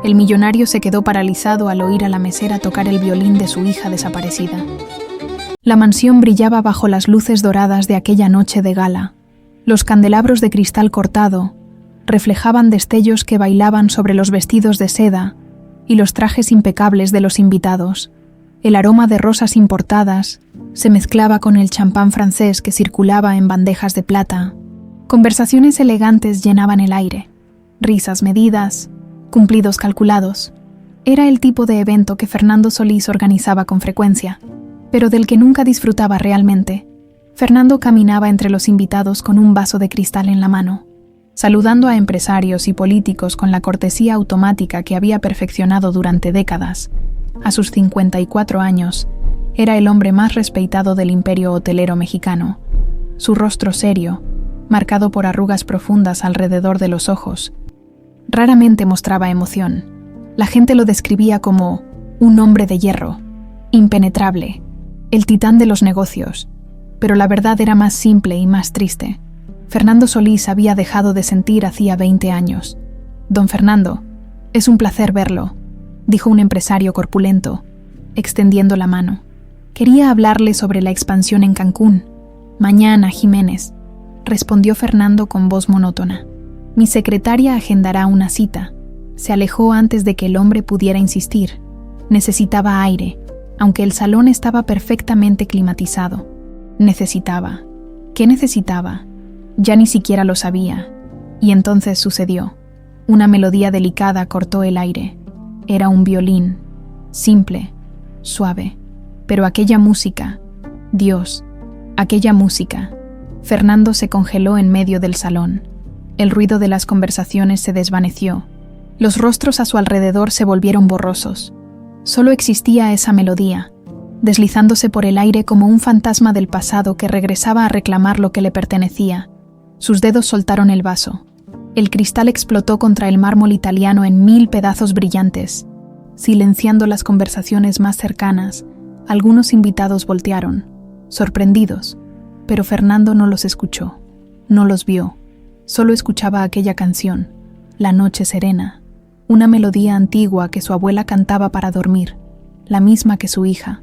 El millonario se quedó paralizado al oír a la mesera tocar el violín de su hija desaparecida. La mansión brillaba bajo las luces doradas de aquella noche de gala. Los candelabros de cristal cortado reflejaban destellos que bailaban sobre los vestidos de seda y los trajes impecables de los invitados. El aroma de rosas importadas se mezclaba con el champán francés que circulaba en bandejas de plata. Conversaciones elegantes llenaban el aire, risas medidas, cumplidos calculados. Era el tipo de evento que Fernando Solís organizaba con frecuencia, pero del que nunca disfrutaba realmente. Fernando caminaba entre los invitados con un vaso de cristal en la mano, saludando a empresarios y políticos con la cortesía automática que había perfeccionado durante décadas. A sus 54 años, era el hombre más respetado del imperio hotelero mexicano. Su rostro serio, marcado por arrugas profundas alrededor de los ojos, raramente mostraba emoción. La gente lo describía como un hombre de hierro, impenetrable, el titán de los negocios, pero la verdad era más simple y más triste. Fernando Solís había dejado de sentir hacía 20 años. «Don Fernando, es un placer verlo», dijo un empresario corpulento, extendiendo la mano. «Quería hablarle sobre la expansión en Cancún». «Mañana, Jiménez», respondió Fernando con voz monótona. «Mi secretaria agendará una cita». Se alejó antes de que el hombre pudiera insistir. Necesitaba aire, aunque el salón estaba perfectamente climatizado. Necesitaba. ¿Qué necesitaba? Ya ni siquiera lo sabía. Y entonces sucedió. Una melodía delicada cortó el aire. Era un violín, simple, suave. Pero aquella música, Dios, aquella música. Fernando se congeló en medio del salón. El ruido de las conversaciones se desvaneció. Los rostros a su alrededor se volvieron borrosos. Solo existía esa melodía, deslizándose por el aire como un fantasma del pasado que regresaba a reclamar lo que le pertenecía. Sus dedos soltaron el vaso. El cristal explotó contra el mármol italiano en 1000 pedazos brillantes. Silenciando las conversaciones más cercanas, algunos invitados voltearon, sorprendidos, pero Fernando no los escuchó, no los vio. Solo escuchaba aquella canción, La noche serena, una melodía antigua que su abuela cantaba para dormir, la misma que su hija,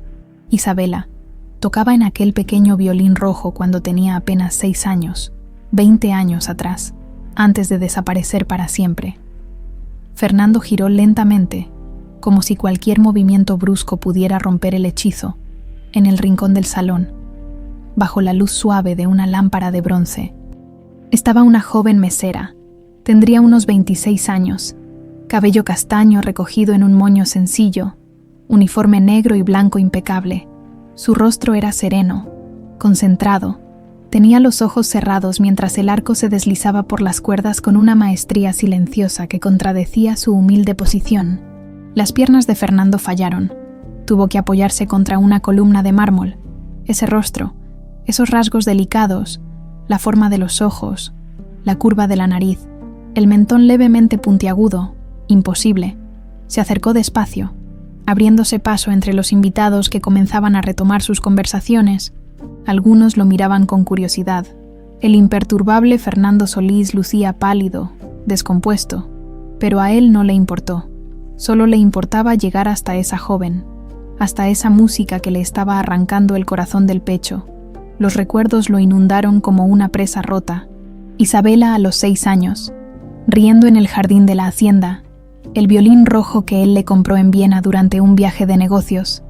Isabela, tocaba en aquel pequeño violín rojo cuando tenía apenas 6 años, 20 años atrás, antes de desaparecer para siempre. Fernando giró lentamente, como si cualquier movimiento brusco pudiera romper el hechizo, en el rincón del salón, bajo la luz suave de una lámpara de bronce. Estaba una joven mesera, tendría unos 26 años, cabello castaño recogido en un moño sencillo, uniforme negro y blanco impecable. Su rostro era sereno, concentrado. Tenía los ojos cerrados mientras el arco se deslizaba por las cuerdas con una maestría silenciosa que contradecía su humilde posición. Las piernas de Fernando fallaron. Tuvo que apoyarse contra una columna de mármol. Ese rostro, esos rasgos delicados, la forma de los ojos, la curva de la nariz, el mentón levemente puntiagudo, imposible. Se acercó despacio, abriéndose paso entre los invitados que comenzaban a retomar sus conversaciones. Algunos lo miraban con curiosidad. El imperturbable Fernando Solís lucía pálido, descompuesto, pero a él no le importó. Solo le importaba llegar hasta esa joven, hasta esa música que le estaba arrancando el corazón del pecho. Los recuerdos lo inundaron como una presa rota. Isabela a los 6 años, riendo en el jardín de la hacienda, el violín rojo que él le compró en Viena durante un viaje de negocios,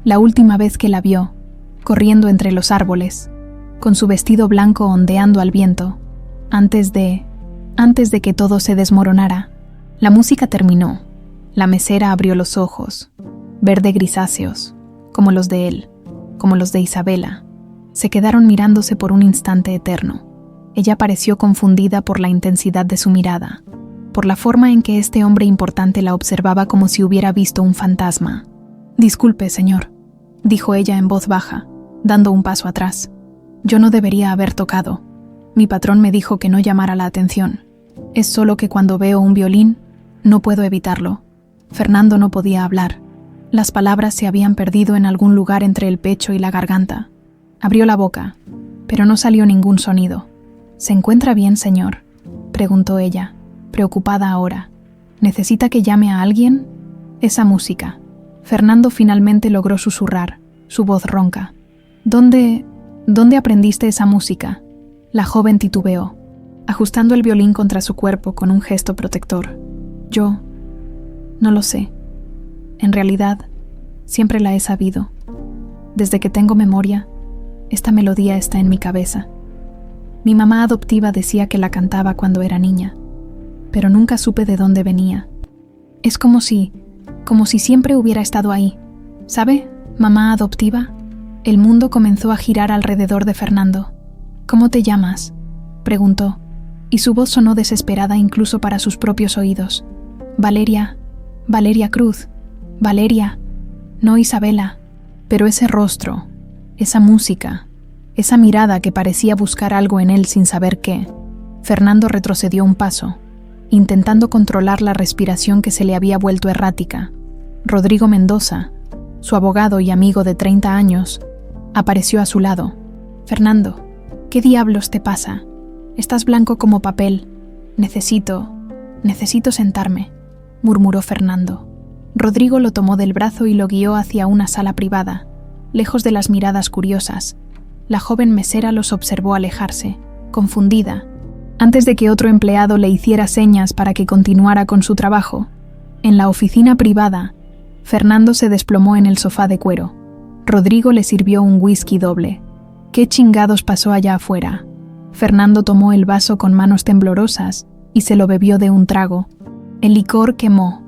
la última vez que la vio, corriendo entre los árboles, con su vestido blanco ondeando al viento, antes de que todo se desmoronara. La música terminó. La mesera abrió los ojos, verde grisáceos, como los de él, como los de Isabela. Se quedaron mirándose por un instante eterno. Ella pareció confundida por la intensidad de su mirada, por la forma en que este hombre importante la observaba como si hubiera visto un fantasma. «Disculpe, señor», dijo ella en voz baja, dando un paso atrás. «Yo no debería haber tocado. Mi patrón me dijo que no llamara la atención. Es solo que cuando veo un violín, no puedo evitarlo». Fernando no podía hablar. Las palabras se habían perdido en algún lugar entre el pecho y la garganta. Abrió la boca, pero no salió ningún sonido. «¿Se encuentra bien, señor?», preguntó ella, preocupada ahora. ¿Necesita que llame a alguien? Esa música. Fernando finalmente logró susurrar, su voz ronca. ¿Dónde aprendiste esa música? La joven titubeó, ajustando el violín contra su cuerpo con un gesto protector. Yo no lo sé. En realidad, siempre la he sabido. Desde que tengo memoria, esta melodía está en mi cabeza. Mi mamá adoptiva decía que la cantaba cuando era niña, pero nunca supe de dónde venía. Es como si siempre hubiera estado ahí. ¿Sabe, mamá adoptiva? El mundo comenzó a girar alrededor de Fernando. ¿Cómo te llamas?, preguntó, y su voz sonó desesperada incluso para sus propios oídos. Valeria Cruz, Valeria, no Isabela. Pero ese rostro, esa música, esa mirada que parecía buscar algo en él sin saber qué. Fernando retrocedió un paso, intentando controlar la respiración que se le había vuelto errática. Rodrigo Mendoza, su abogado y amigo de 30 años, apareció a su lado. «Fernando, ¿qué diablos te pasa? Estás blanco como papel. Necesito sentarme», murmuró Fernando. Rodrigo lo tomó del brazo y lo guió hacia una sala privada, lejos de las miradas curiosas. La joven mesera los observó alejarse, confundida, antes de que otro empleado le hiciera señas para que continuara con su trabajo. En la oficina privada, Fernando se desplomó en el sofá de cuero. Rodrigo le sirvió un whisky doble. ¿Qué chingados pasó allá afuera? Fernando tomó el vaso con manos temblorosas y se lo bebió de un trago. El licor quemó,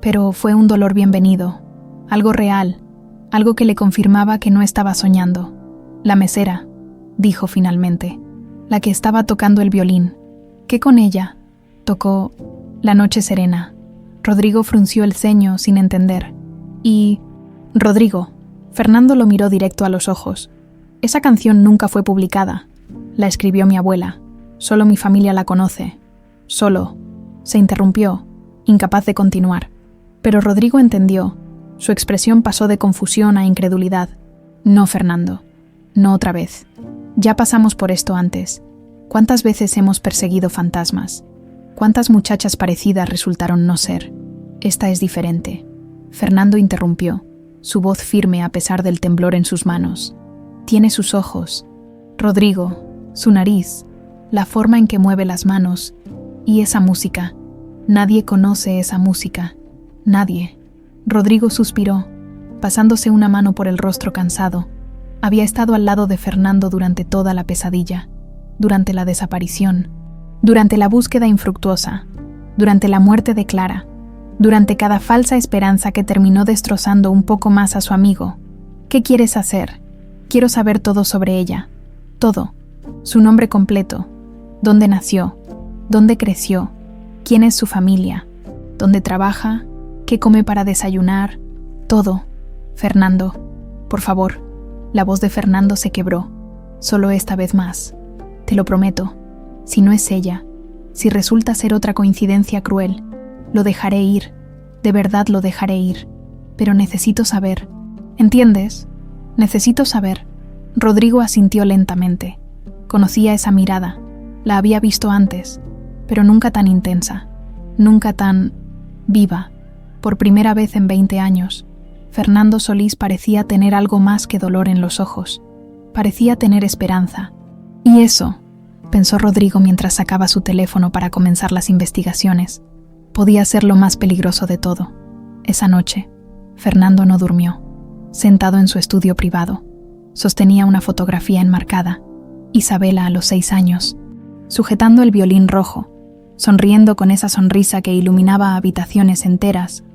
pero fue un dolor bienvenido, algo real, algo que le confirmaba que no estaba soñando. «La mesera», dijo finalmente, «la que estaba tocando el violín. ¿Qué con ella?» «Tocó La Noche Serena». Rodrigo frunció el ceño sin entender. «Y... Rodrigo», Fernando lo miró directo a los ojos. «Esa canción nunca fue publicada. La escribió mi abuela. Solo mi familia la conoce. Solo». Se interrumpió, incapaz de continuar. Pero Rodrigo entendió. Su expresión pasó de confusión a incredulidad. «No, Fernando. No otra vez. Ya pasamos por esto antes. ¿Cuántas veces hemos perseguido fantasmas? ¿Cuántas muchachas parecidas resultaron no ser? Esta es diferente». Fernando interrumpió, su voz firme a pesar del temblor en sus manos. «Tiene sus ojos, Rodrigo, su nariz, la forma en que mueve las manos, y esa música. Nadie conoce esa música. Nadie». Rodrigo suspiró, pasándose una mano por el rostro cansado. Había estado al lado de Fernando durante toda la pesadilla, durante la desaparición, durante la búsqueda infructuosa, durante la muerte de Clara, durante cada falsa esperanza que terminó destrozando un poco más a su amigo. «¿Qué quieres hacer? Quiero saber todo sobre ella. Todo. Su nombre completo. Dónde nació. Dónde creció. Quién es su familia. Dónde trabaja. ¿Qué come para desayunar? Todo. Fernando, por favor». La voz de Fernando se quebró. «Solo esta vez más. Te lo prometo. Si no es ella, si resulta ser otra coincidencia cruel, lo dejaré ir. De verdad lo dejaré ir. Pero necesito saber. ¿Entiendes? Necesito saber». Rodrigo asintió lentamente. Conocía esa mirada. La había visto antes, pero nunca tan intensa. Nunca tan viva. Por primera vez en 20 años, Fernando Solís parecía tener algo más que dolor en los ojos. Parecía tener esperanza. «Y eso», pensó Rodrigo mientras sacaba su teléfono para comenzar las investigaciones, «podía ser lo más peligroso de todo». Esa noche, Fernando no durmió. Sentado en su estudio privado, sostenía una fotografía enmarcada, Isabela a los 6 años, sujetando el violín rojo, sonriendo con esa sonrisa que iluminaba habitaciones enteras.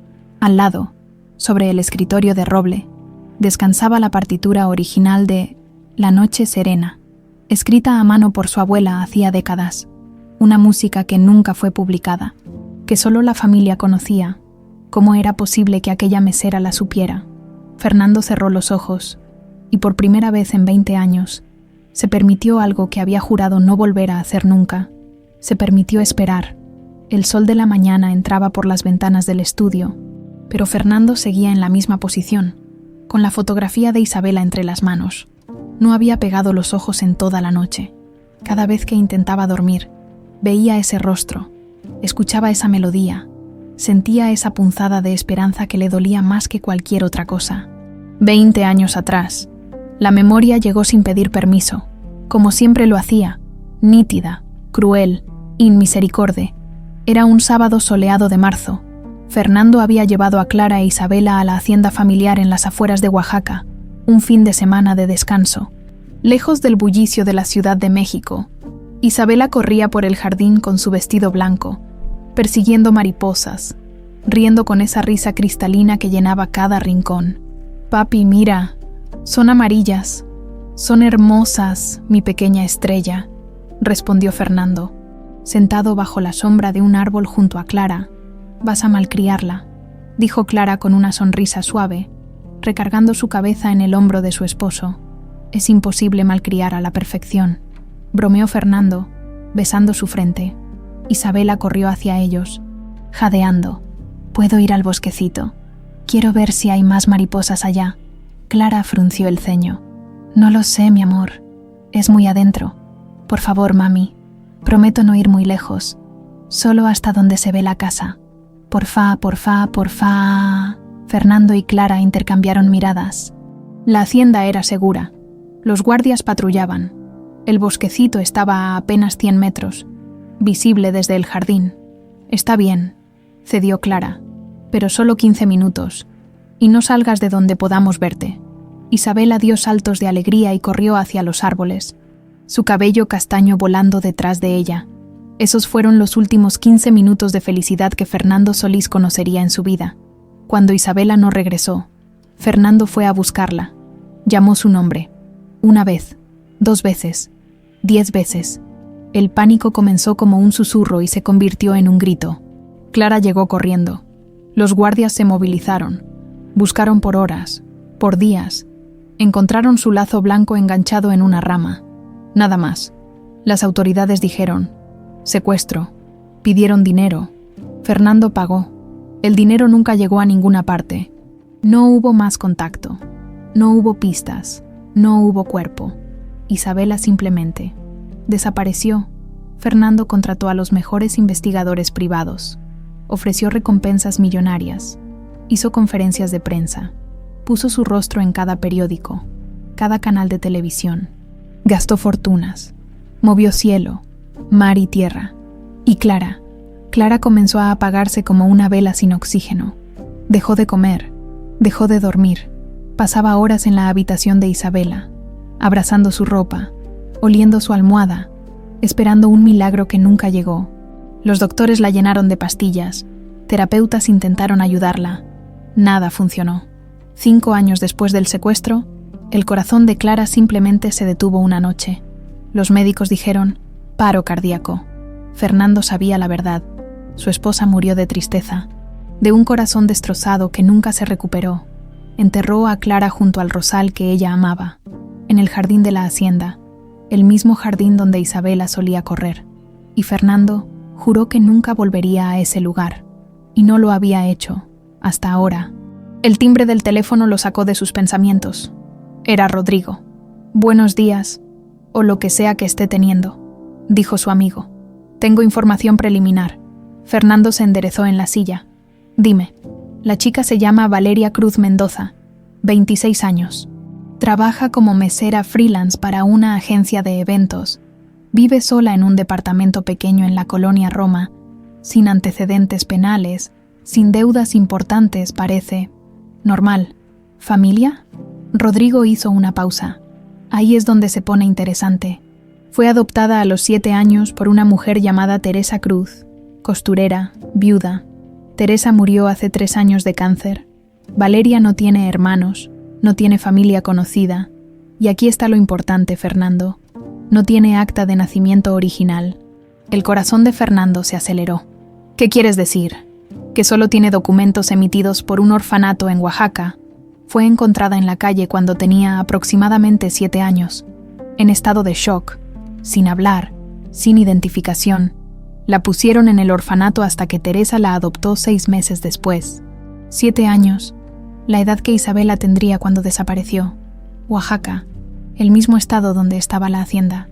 Al lado, sobre el escritorio de roble, descansaba la partitura original de La Noche Serena, escrita a mano por su abuela hacía décadas, una música que nunca fue publicada, que solo la familia conocía. ¿Cómo era posible que aquella mesera la supiera? Fernando cerró los ojos, y por primera vez en 20 años, se permitió algo que había jurado no volver a hacer nunca. Se permitió esperar. El sol de la mañana entraba por las ventanas del estudio, pero Fernando seguía en la misma posición, con la fotografía de Isabela entre las manos. No había pegado los ojos en toda la noche. Cada vez que intentaba dormir, veía ese rostro, escuchaba esa melodía, Sentía esa punzada de esperanza que le dolía más que cualquier otra cosa. 20 años atrás. La memoria llegó sin pedir permiso, como siempre lo hacía, nítida, cruel, inmisericorde. Era un sábado soleado de marzo. Fernando había llevado a Clara e Isabela a la hacienda familiar en las afueras de Oaxaca, un fin de semana de descanso. Lejos del bullicio de la Ciudad de México, Isabela corría por el jardín con su vestido blanco, persiguiendo mariposas, riendo con esa risa cristalina que llenaba cada rincón. «Papi, mira, son amarillas, son hermosas, mi pequeña estrella», respondió Fernando, sentado bajo la sombra de un árbol junto a Clara. «Vas a malcriarla», dijo Clara con una sonrisa suave, recargando su cabeza en el hombro de su esposo. «Es imposible malcriar a la perfección», bromeó Fernando, besando su frente. Isabela corrió hacia ellos, jadeando. «¿Puedo ir al bosquecito? Quiero ver si hay más mariposas allá». Clara frunció el ceño. «No lo sé, mi amor. Es muy adentro. Por favor, mami. Prometo no ir muy lejos. Solo hasta donde se ve la casa. Porfa, porfa, porfa». Fernando y Clara intercambiaron miradas. La hacienda era segura. Los guardias patrullaban. El bosquecito estaba a apenas 100 metros, visible desde el jardín. «Está bien», cedió Clara, «pero solo 15 minutos, y no salgas de donde podamos verte». Isabela dio saltos de alegría y corrió hacia los árboles, su cabello castaño volando detrás de ella. Esos fueron los últimos 15 minutos de felicidad que Fernando Solís conocería en su vida. Cuando Isabela no regresó, Fernando fue a buscarla. Llamó su nombre. 1 vez, 2 veces, 10 veces. El pánico comenzó como un susurro y se convirtió en un grito. Clara llegó corriendo. Los guardias se movilizaron. Buscaron por horas, por días. Encontraron su lazo blanco enganchado en una rama. Nada más. Las autoridades dijeron: secuestro. Pidieron dinero. Fernando pagó. El dinero nunca llegó a ninguna parte. No hubo más contacto. No hubo pistas. No hubo cuerpo. Isabela simplemente desapareció. Fernando contrató a los mejores investigadores privados. Ofreció recompensas millonarias. Hizo conferencias de prensa. Puso su rostro en cada periódico, cada canal de televisión. Gastó fortunas. Movió cielo, mar y tierra. Y Clara comenzó a apagarse como una vela sin oxígeno. Dejó de comer, dejó de dormir. Pasaba horas en la habitación de Isabela, abrazando su ropa, oliendo su almohada, esperando un milagro que nunca llegó. Los doctores la llenaron de pastillas, terapeutas intentaron ayudarla. Nada funcionó. 5 años después del secuestro, el corazón de Clara simplemente se detuvo una noche. Los médicos dijeron: paro cardíaco. Fernando sabía la verdad. Su esposa murió de tristeza, de un corazón destrozado que nunca se recuperó. Enterró a Clara junto al rosal que ella amaba, en el jardín de la hacienda, el mismo jardín donde Isabela solía correr. Y Fernando juró que nunca volvería a ese lugar, y no lo había hecho, hasta ahora. El timbre del teléfono lo sacó de sus pensamientos. Era Rodrigo. «Buenos días, o lo que sea que esté teniendo», dijo su amigo. «Tengo información preliminar». Fernando se enderezó en la silla. «Dime». La chica se llama Valeria Cruz Mendoza, 26 años. Trabaja como mesera freelance para una agencia de eventos. Vive sola en un departamento pequeño en la colonia Roma, sin antecedentes penales, sin deudas importantes, parece. Normal. ¿Familia? Rodrigo hizo una pausa. Ahí es donde se pone interesante. Fue adoptada a los 7 años por una mujer llamada Teresa Cruz, costurera, viuda. Teresa murió hace 3 años de cáncer. Valeria no tiene hermanos, no tiene familia conocida. Y aquí está lo importante, Fernando. No tiene acta de nacimiento original. El corazón de Fernando se aceleró. ¿Qué quieres decir? ¿Que solo tiene documentos emitidos por un orfanato en Oaxaca? Fue encontrada en la calle cuando tenía aproximadamente 7 años, en estado de shock, sin hablar, sin identificación. La pusieron en el orfanato hasta que Teresa la adoptó 6 meses después. 7 años, la edad que Isabela tendría cuando desapareció. Oaxaca, el mismo estado donde estaba la hacienda.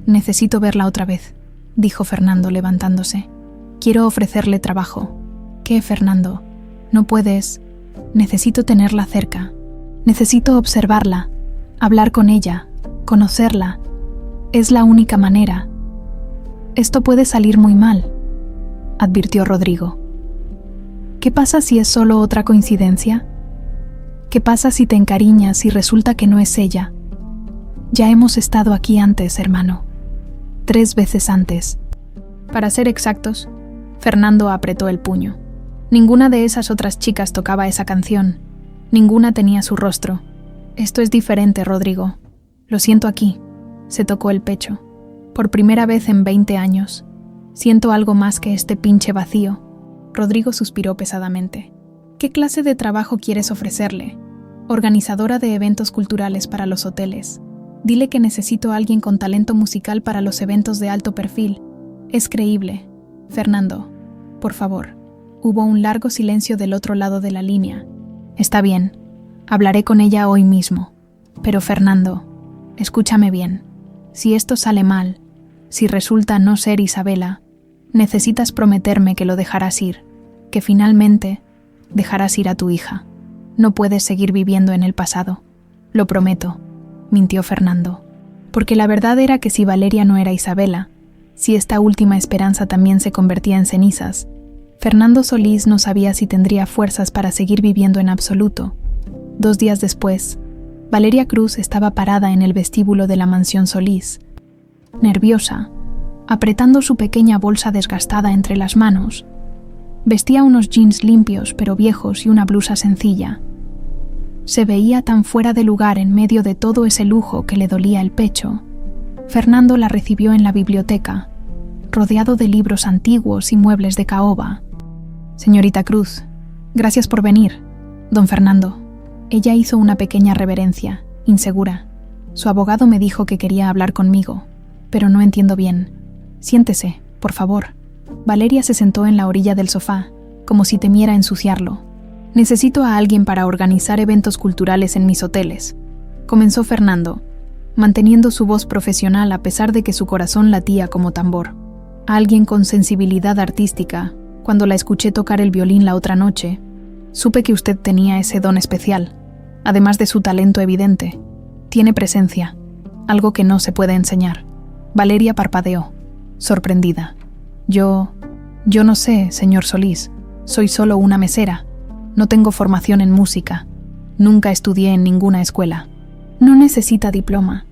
Necesito verla otra vez, dijo Fernando levantándose. Quiero ofrecerle trabajo. ¿Qué, Fernando? No puedes. Necesito tenerla cerca. Necesito observarla, hablar con ella, conocerla. Es la única manera. Esto puede salir muy mal, advirtió Rodrigo. ¿Qué pasa si es solo otra coincidencia? ¿Qué pasa si te encariñas y resulta que no es ella? Ya hemos estado aquí antes, hermano. 3 veces antes. Para ser exactos, Fernando apretó el puño. Ninguna de esas otras chicas tocaba esa canción. Ninguna tenía su rostro. Esto es diferente, Rodrigo. Lo siento aquí. Se tocó el pecho. Por primera vez en 20 años. Siento algo más que este pinche vacío. Rodrigo suspiró pesadamente. ¿Qué clase de trabajo quieres ofrecerle? Organizadora de eventos culturales para los hoteles. Dile que necesito a alguien con talento musical para los eventos de alto perfil. Es creíble. Fernando, por favor. Hubo un largo silencio del otro lado de la línea. Está bien. Hablaré con ella hoy mismo. Pero Fernando, escúchame bien. Si esto sale mal, si resulta no ser Isabela, necesitas prometerme que lo dejarás ir, que finalmente dejarás ir a tu hija. No puedes seguir viviendo en el pasado. Lo prometo, mintió Fernando. Porque la verdad era que si Valeria no era Isabela, si esta última esperanza también se convertía en cenizas, Fernando Solís no sabía si tendría fuerzas para seguir viviendo en absoluto. 2 días después, Valeria Cruz estaba parada en el vestíbulo de la mansión Solís, nerviosa, apretando su pequeña bolsa desgastada entre las manos. Vestía unos jeans limpios pero viejos y una blusa sencilla. Se veía tan fuera de lugar en medio de todo ese lujo que le dolía el pecho. Fernando la recibió en la biblioteca, rodeado de libros antiguos y muebles de caoba. Señorita Cruz, gracias por venir. Don Fernando. Ella hizo una pequeña reverencia, insegura. Su abogado me dijo que quería hablar conmigo, pero no entiendo bien. Siéntese, por favor. Valeria se sentó en la orilla del sofá, como si temiera ensuciarlo. Necesito a alguien para organizar eventos culturales en mis hoteles, comenzó Fernando, manteniendo su voz profesional a pesar de que su corazón latía como tambor. A alguien con sensibilidad artística. Cuando la escuché tocar el violín la otra noche, supe que usted tenía ese don especial. Además de su talento evidente, tiene presencia, algo que no se puede enseñar. Valeria parpadeó, sorprendida. Yo no sé, señor Solís, soy solo una mesera. No tengo formación en música. Nunca estudié en ninguna escuela. No necesita diploma.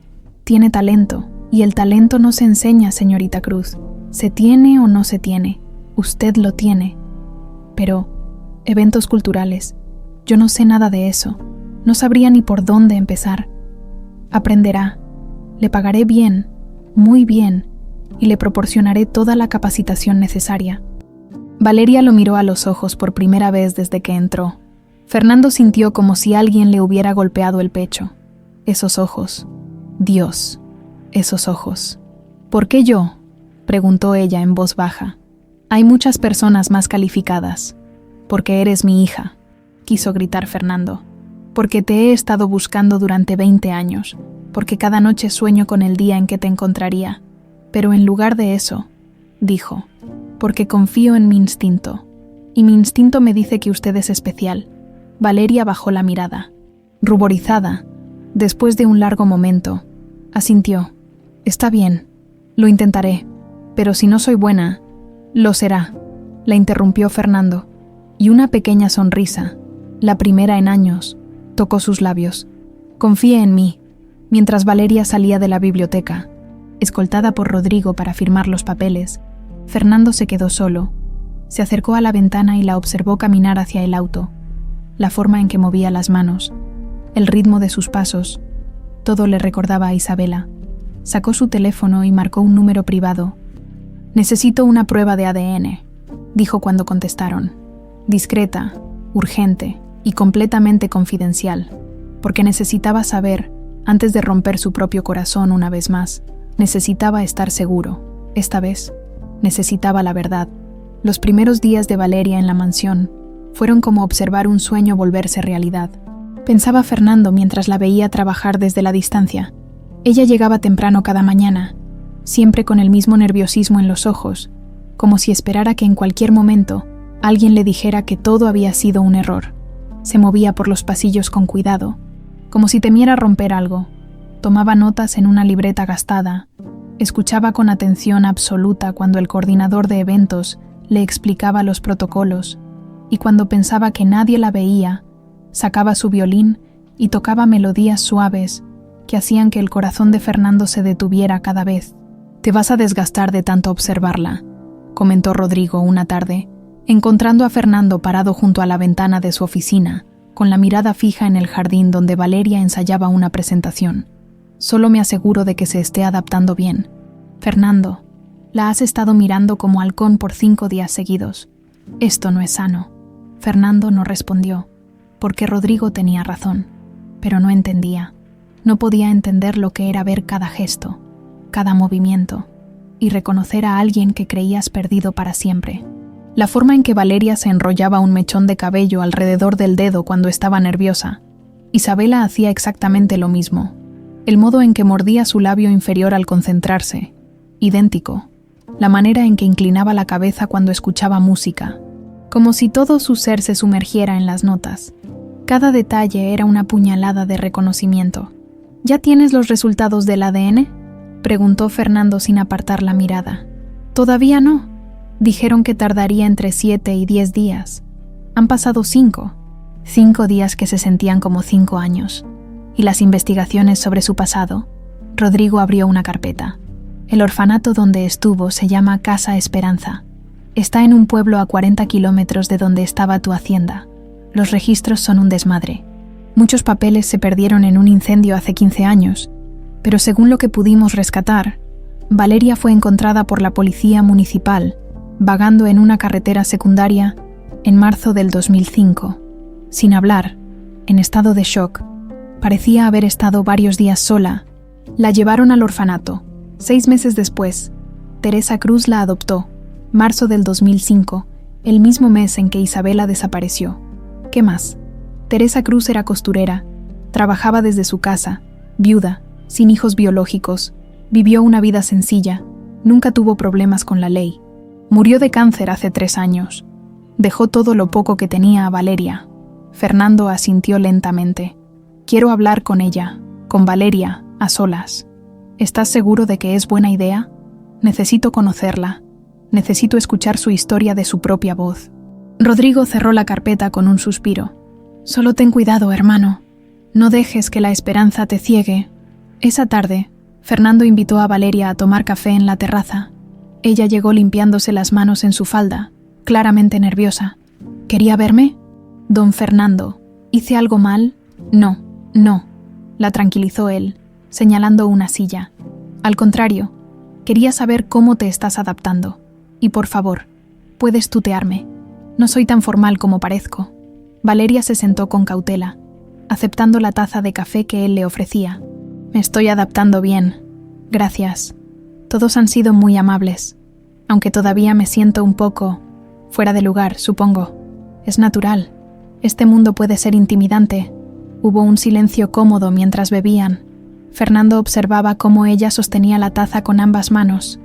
Tiene talento, y el talento no se enseña, señorita Cruz. Se tiene o no se tiene. Usted lo tiene. Pero, eventos culturales, yo no sé nada de eso. No sabría ni por dónde empezar. Aprenderá. Le pagaré bien, muy bien, y le proporcionaré toda la capacitación necesaria. Valeria lo miró a los ojos por primera vez desde que entró. Fernando sintió como si alguien le hubiera golpeado el pecho. Esos ojos. Dios, esos ojos. ¿Por qué yo?, preguntó ella en voz baja. Hay muchas personas más calificadas. Porque eres mi hija, quiso gritar Fernando. Porque te he estado buscando durante 20 años. Porque cada noche sueño con el día en que te encontraría. Pero en lugar de eso, dijo, porque confío en mi instinto. Y mi instinto me dice que usted es especial. Valeria bajó la mirada. Ruborizada, después de un largo momento, asintió. Está bien, lo intentaré. Pero si no soy buena, lo será. La interrumpió Fernando. Y una pequeña sonrisa, la primera en años, tocó sus labios. Confíe en mí. Mientras Valeria salía de la biblioteca, escoltada por Rodrigo para firmar los papeles, Fernando se quedó solo. Se acercó a la ventana y la observó caminar hacia el auto. La forma en que movía las manos, el ritmo de sus pasos, todo le recordaba a Isabela. Sacó su teléfono y marcó un número privado. Necesito una prueba de ADN, dijo cuando contestaron. Discreta, urgente y completamente confidencial, porque necesitaba saber, antes de romper su propio corazón una vez más, necesitaba estar seguro. Esta vez, necesitaba la verdad. Los primeros días de Valeria en la mansión fueron como observar un sueño volverse realidad. Pensaba Fernando mientras la veía trabajar desde la distancia. Ella llegaba temprano cada mañana, siempre con el mismo nerviosismo en los ojos, como si esperara que en cualquier momento Alguien le dijera que todo había sido un error. Se movía por los pasillos con cuidado, como si temiera romper algo. Tomaba notas en una libreta gastada. Escuchaba con atención absoluta cuando el coordinador de eventos le explicaba los protocolos, y cuando pensaba que nadie la veía, sacaba su violín y tocaba melodías suaves que hacían que el corazón de Fernando se detuviera cada vez. «Te vas a desgastar de tanto observarla», comentó Rodrigo una tarde, encontrando a Fernando parado junto a la ventana de su oficina, con la mirada fija en el jardín donde Valeria ensayaba una presentación. «Solo me aseguro de que se esté adaptando bien. Fernando, la has estado mirando como halcón por 5 días seguidos. Esto no es sano». Fernando no respondió, porque Rodrigo tenía razón, pero no entendía. No podía entender lo que era ver cada gesto, cada movimiento, y reconocer a alguien que creías perdido para siempre. La forma en que Valeria se enrollaba un mechón de cabello alrededor del dedo cuando estaba nerviosa. Isabela hacía exactamente lo mismo. El modo en que mordía su labio inferior al concentrarse, idéntico. La manera en que inclinaba la cabeza cuando escuchaba música, como si todo su ser se sumergiera en las notas. Cada detalle era una puñalada de reconocimiento. «¿Ya tienes los resultados del ADN?», preguntó Fernando sin apartar la mirada. «Todavía no. Dijeron que tardaría entre 7 y 10 días. Han pasado 5. 5 días que se sentían como 5 años. Y las investigaciones sobre su pasado». Rodrigo abrió una carpeta. «El orfanato donde estuvo se llama Casa Esperanza. Está en un pueblo a 40 kilómetros de donde estaba tu hacienda. Los registros son un desmadre. Muchos papeles se perdieron en un incendio hace 15 años, pero según lo que pudimos rescatar, Valeria fue encontrada por la policía municipal vagando en una carretera secundaria en marzo del 2005. Sin hablar, en estado de shock, parecía haber estado varios días sola. La llevaron al orfanato. 6 meses después, Teresa Cruz la adoptó, marzo del 2005, el mismo mes en que Isabela desapareció. ¿Qué más? Teresa Cruz era costurera, trabajaba desde su casa, viuda, sin hijos biológicos, vivió una vida sencilla, nunca tuvo problemas con la ley. Murió de cáncer hace 3 años. Dejó todo lo poco que tenía a Valeria. Fernando asintió lentamente. «Quiero hablar con ella, con Valeria, a solas. ¿Estás seguro de que es buena idea? Necesito conocerla. Necesito escuchar su historia de su propia voz». Rodrigo cerró la carpeta con un suspiro. «Solo ten cuidado, hermano. No dejes que la esperanza te ciegue». Esa tarde, Fernando invitó a Valeria a tomar café en la terraza. Ella llegó limpiándose las manos en su falda, claramente nerviosa. «¿Quería verme?» «Don Fernando, ¿hice algo mal?» «No, no», la tranquilizó él, señalando una silla. «Al contrario, quería saber cómo te estás adaptando. Y por favor, puedes tutearme. No soy tan formal como parezco». Valeria se sentó con cautela, aceptando la taza de café que él le ofrecía. «Me estoy adaptando bien. Gracias. Todos han sido muy amables, aunque todavía me siento un poco fuera de lugar, supongo. Es natural. Este mundo puede ser intimidante». Hubo un silencio cómodo mientras bebían. Fernando observaba cómo ella sostenía la taza con ambas manos,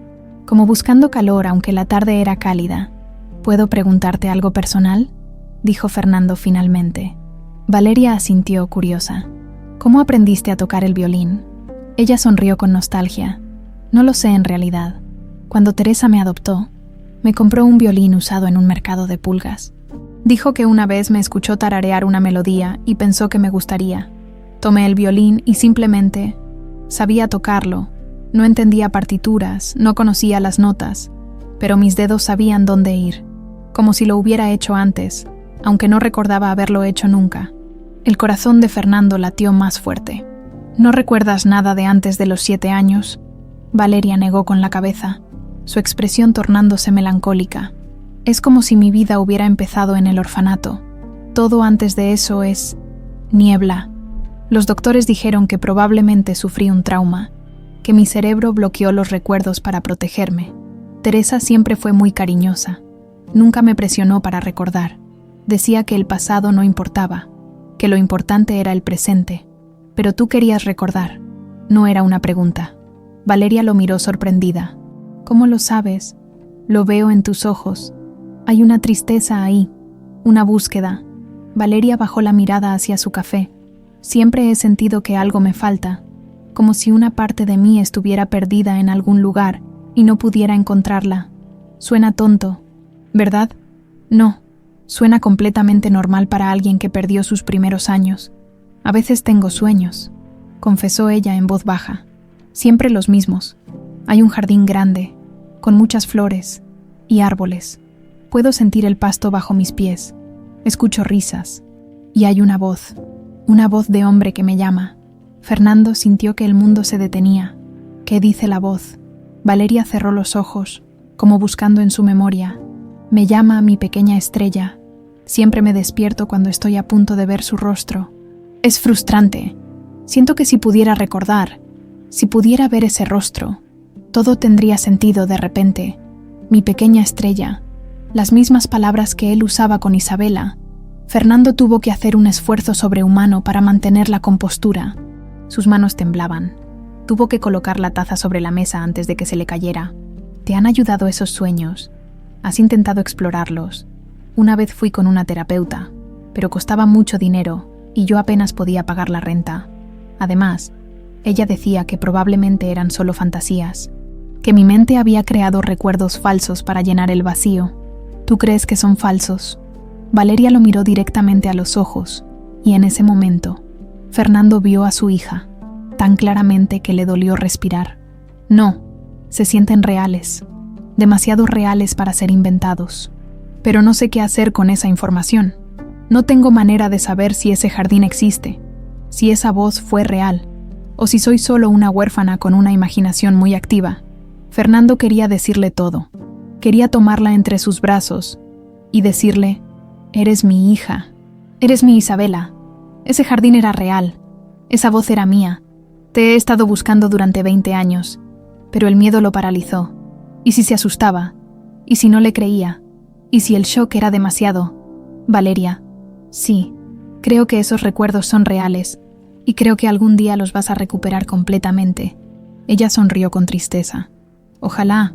como buscando calor aunque la tarde era cálida. «¿Puedo preguntarte algo personal?», dijo Fernando finalmente. Valeria asintió curiosa. «¿Cómo aprendiste a tocar el violín?». Ella sonrió con nostalgia. «No lo sé en realidad. Cuando Teresa me adoptó, me compró un violín usado en un mercado de pulgas. Dijo que una vez me escuchó tararear una melodía y pensó que me gustaría. Tomé el violín y simplemente sabía tocarlo. No entendía partituras, no conocía las notas, pero mis dedos sabían dónde ir, como si lo hubiera hecho antes, aunque no recordaba haberlo hecho nunca». El corazón de Fernando latió más fuerte. «¿No recuerdas nada de antes de los 7 años?» Valeria negó con la cabeza, su expresión tornándose melancólica. «Es como si mi vida hubiera empezado en el orfanato. Todo antes de eso es niebla. Los doctores dijeron que probablemente sufrí un trauma, que mi cerebro bloqueó los recuerdos para protegerme. Teresa siempre fue muy cariñosa. Nunca me presionó para recordar. Decía que el pasado no importaba, que lo importante era el presente. Pero tú querías recordar. No era una pregunta». Valeria lo miró sorprendida. «¿Cómo lo sabes? Lo veo en tus ojos». Hay una tristeza ahí, una búsqueda. Valeria bajó la mirada hacia su café. Siempre he sentido que algo me falta, como si una parte de mí estuviera perdida en algún lugar y no pudiera encontrarla. Suena tonto, ¿verdad? No, suena completamente normal para alguien que perdió sus primeros años. A veces tengo sueños, confesó ella en voz baja. Siempre los mismos. Hay un jardín grande, con muchas flores y árboles. Puedo sentir el pasto bajo mis pies. Escucho risas. Y hay una voz de hombre que me llama. Fernando sintió que el mundo se detenía. ¿Qué dice la voz? Valeria cerró los ojos, como buscando en su memoria. Me llama mi pequeña estrella. Siempre me despierto cuando estoy a punto de ver su rostro. Es frustrante. Siento que si pudiera recordar, si pudiera ver ese rostro, todo tendría sentido de repente. Mi pequeña estrella. Las mismas palabras que él usaba con Isabela. Fernando tuvo que hacer un esfuerzo sobrehumano para mantener la compostura. Sus manos temblaban. Tuvo que colocar la taza sobre la mesa antes de que se le cayera. ¿Te han ayudado esos sueños? ¿Has intentado explorarlos? Una vez fui con una terapeuta, pero costaba mucho dinero y yo apenas podía pagar la renta. Además, ella decía que probablemente eran solo fantasías, que mi mente había creado recuerdos falsos para llenar el vacío. ¿Tú crees que son falsos? Valeria lo miró directamente a los ojos, y en ese momento, Fernando vio a su hija, tan claramente que le dolió respirar. No, se sienten reales, demasiado reales para ser inventados. Pero no sé qué hacer con esa información. No tengo manera de saber si ese jardín existe, si esa voz fue real, o si soy solo una huérfana con una imaginación muy activa. Fernando quería decirle todo. Quería tomarla entre sus brazos y decirle: eres mi hija, eres mi Isabela. Ese jardín era real, esa voz era mía. Te he estado buscando durante 20 años, pero el miedo lo paralizó. ¿Y si se asustaba? ¿Y si no le creía? ¿Y si el shock era demasiado? Valeria, sí, creo que esos recuerdos son reales, y creo que algún día los vas a recuperar completamente. Ella sonrió con tristeza. Ojalá,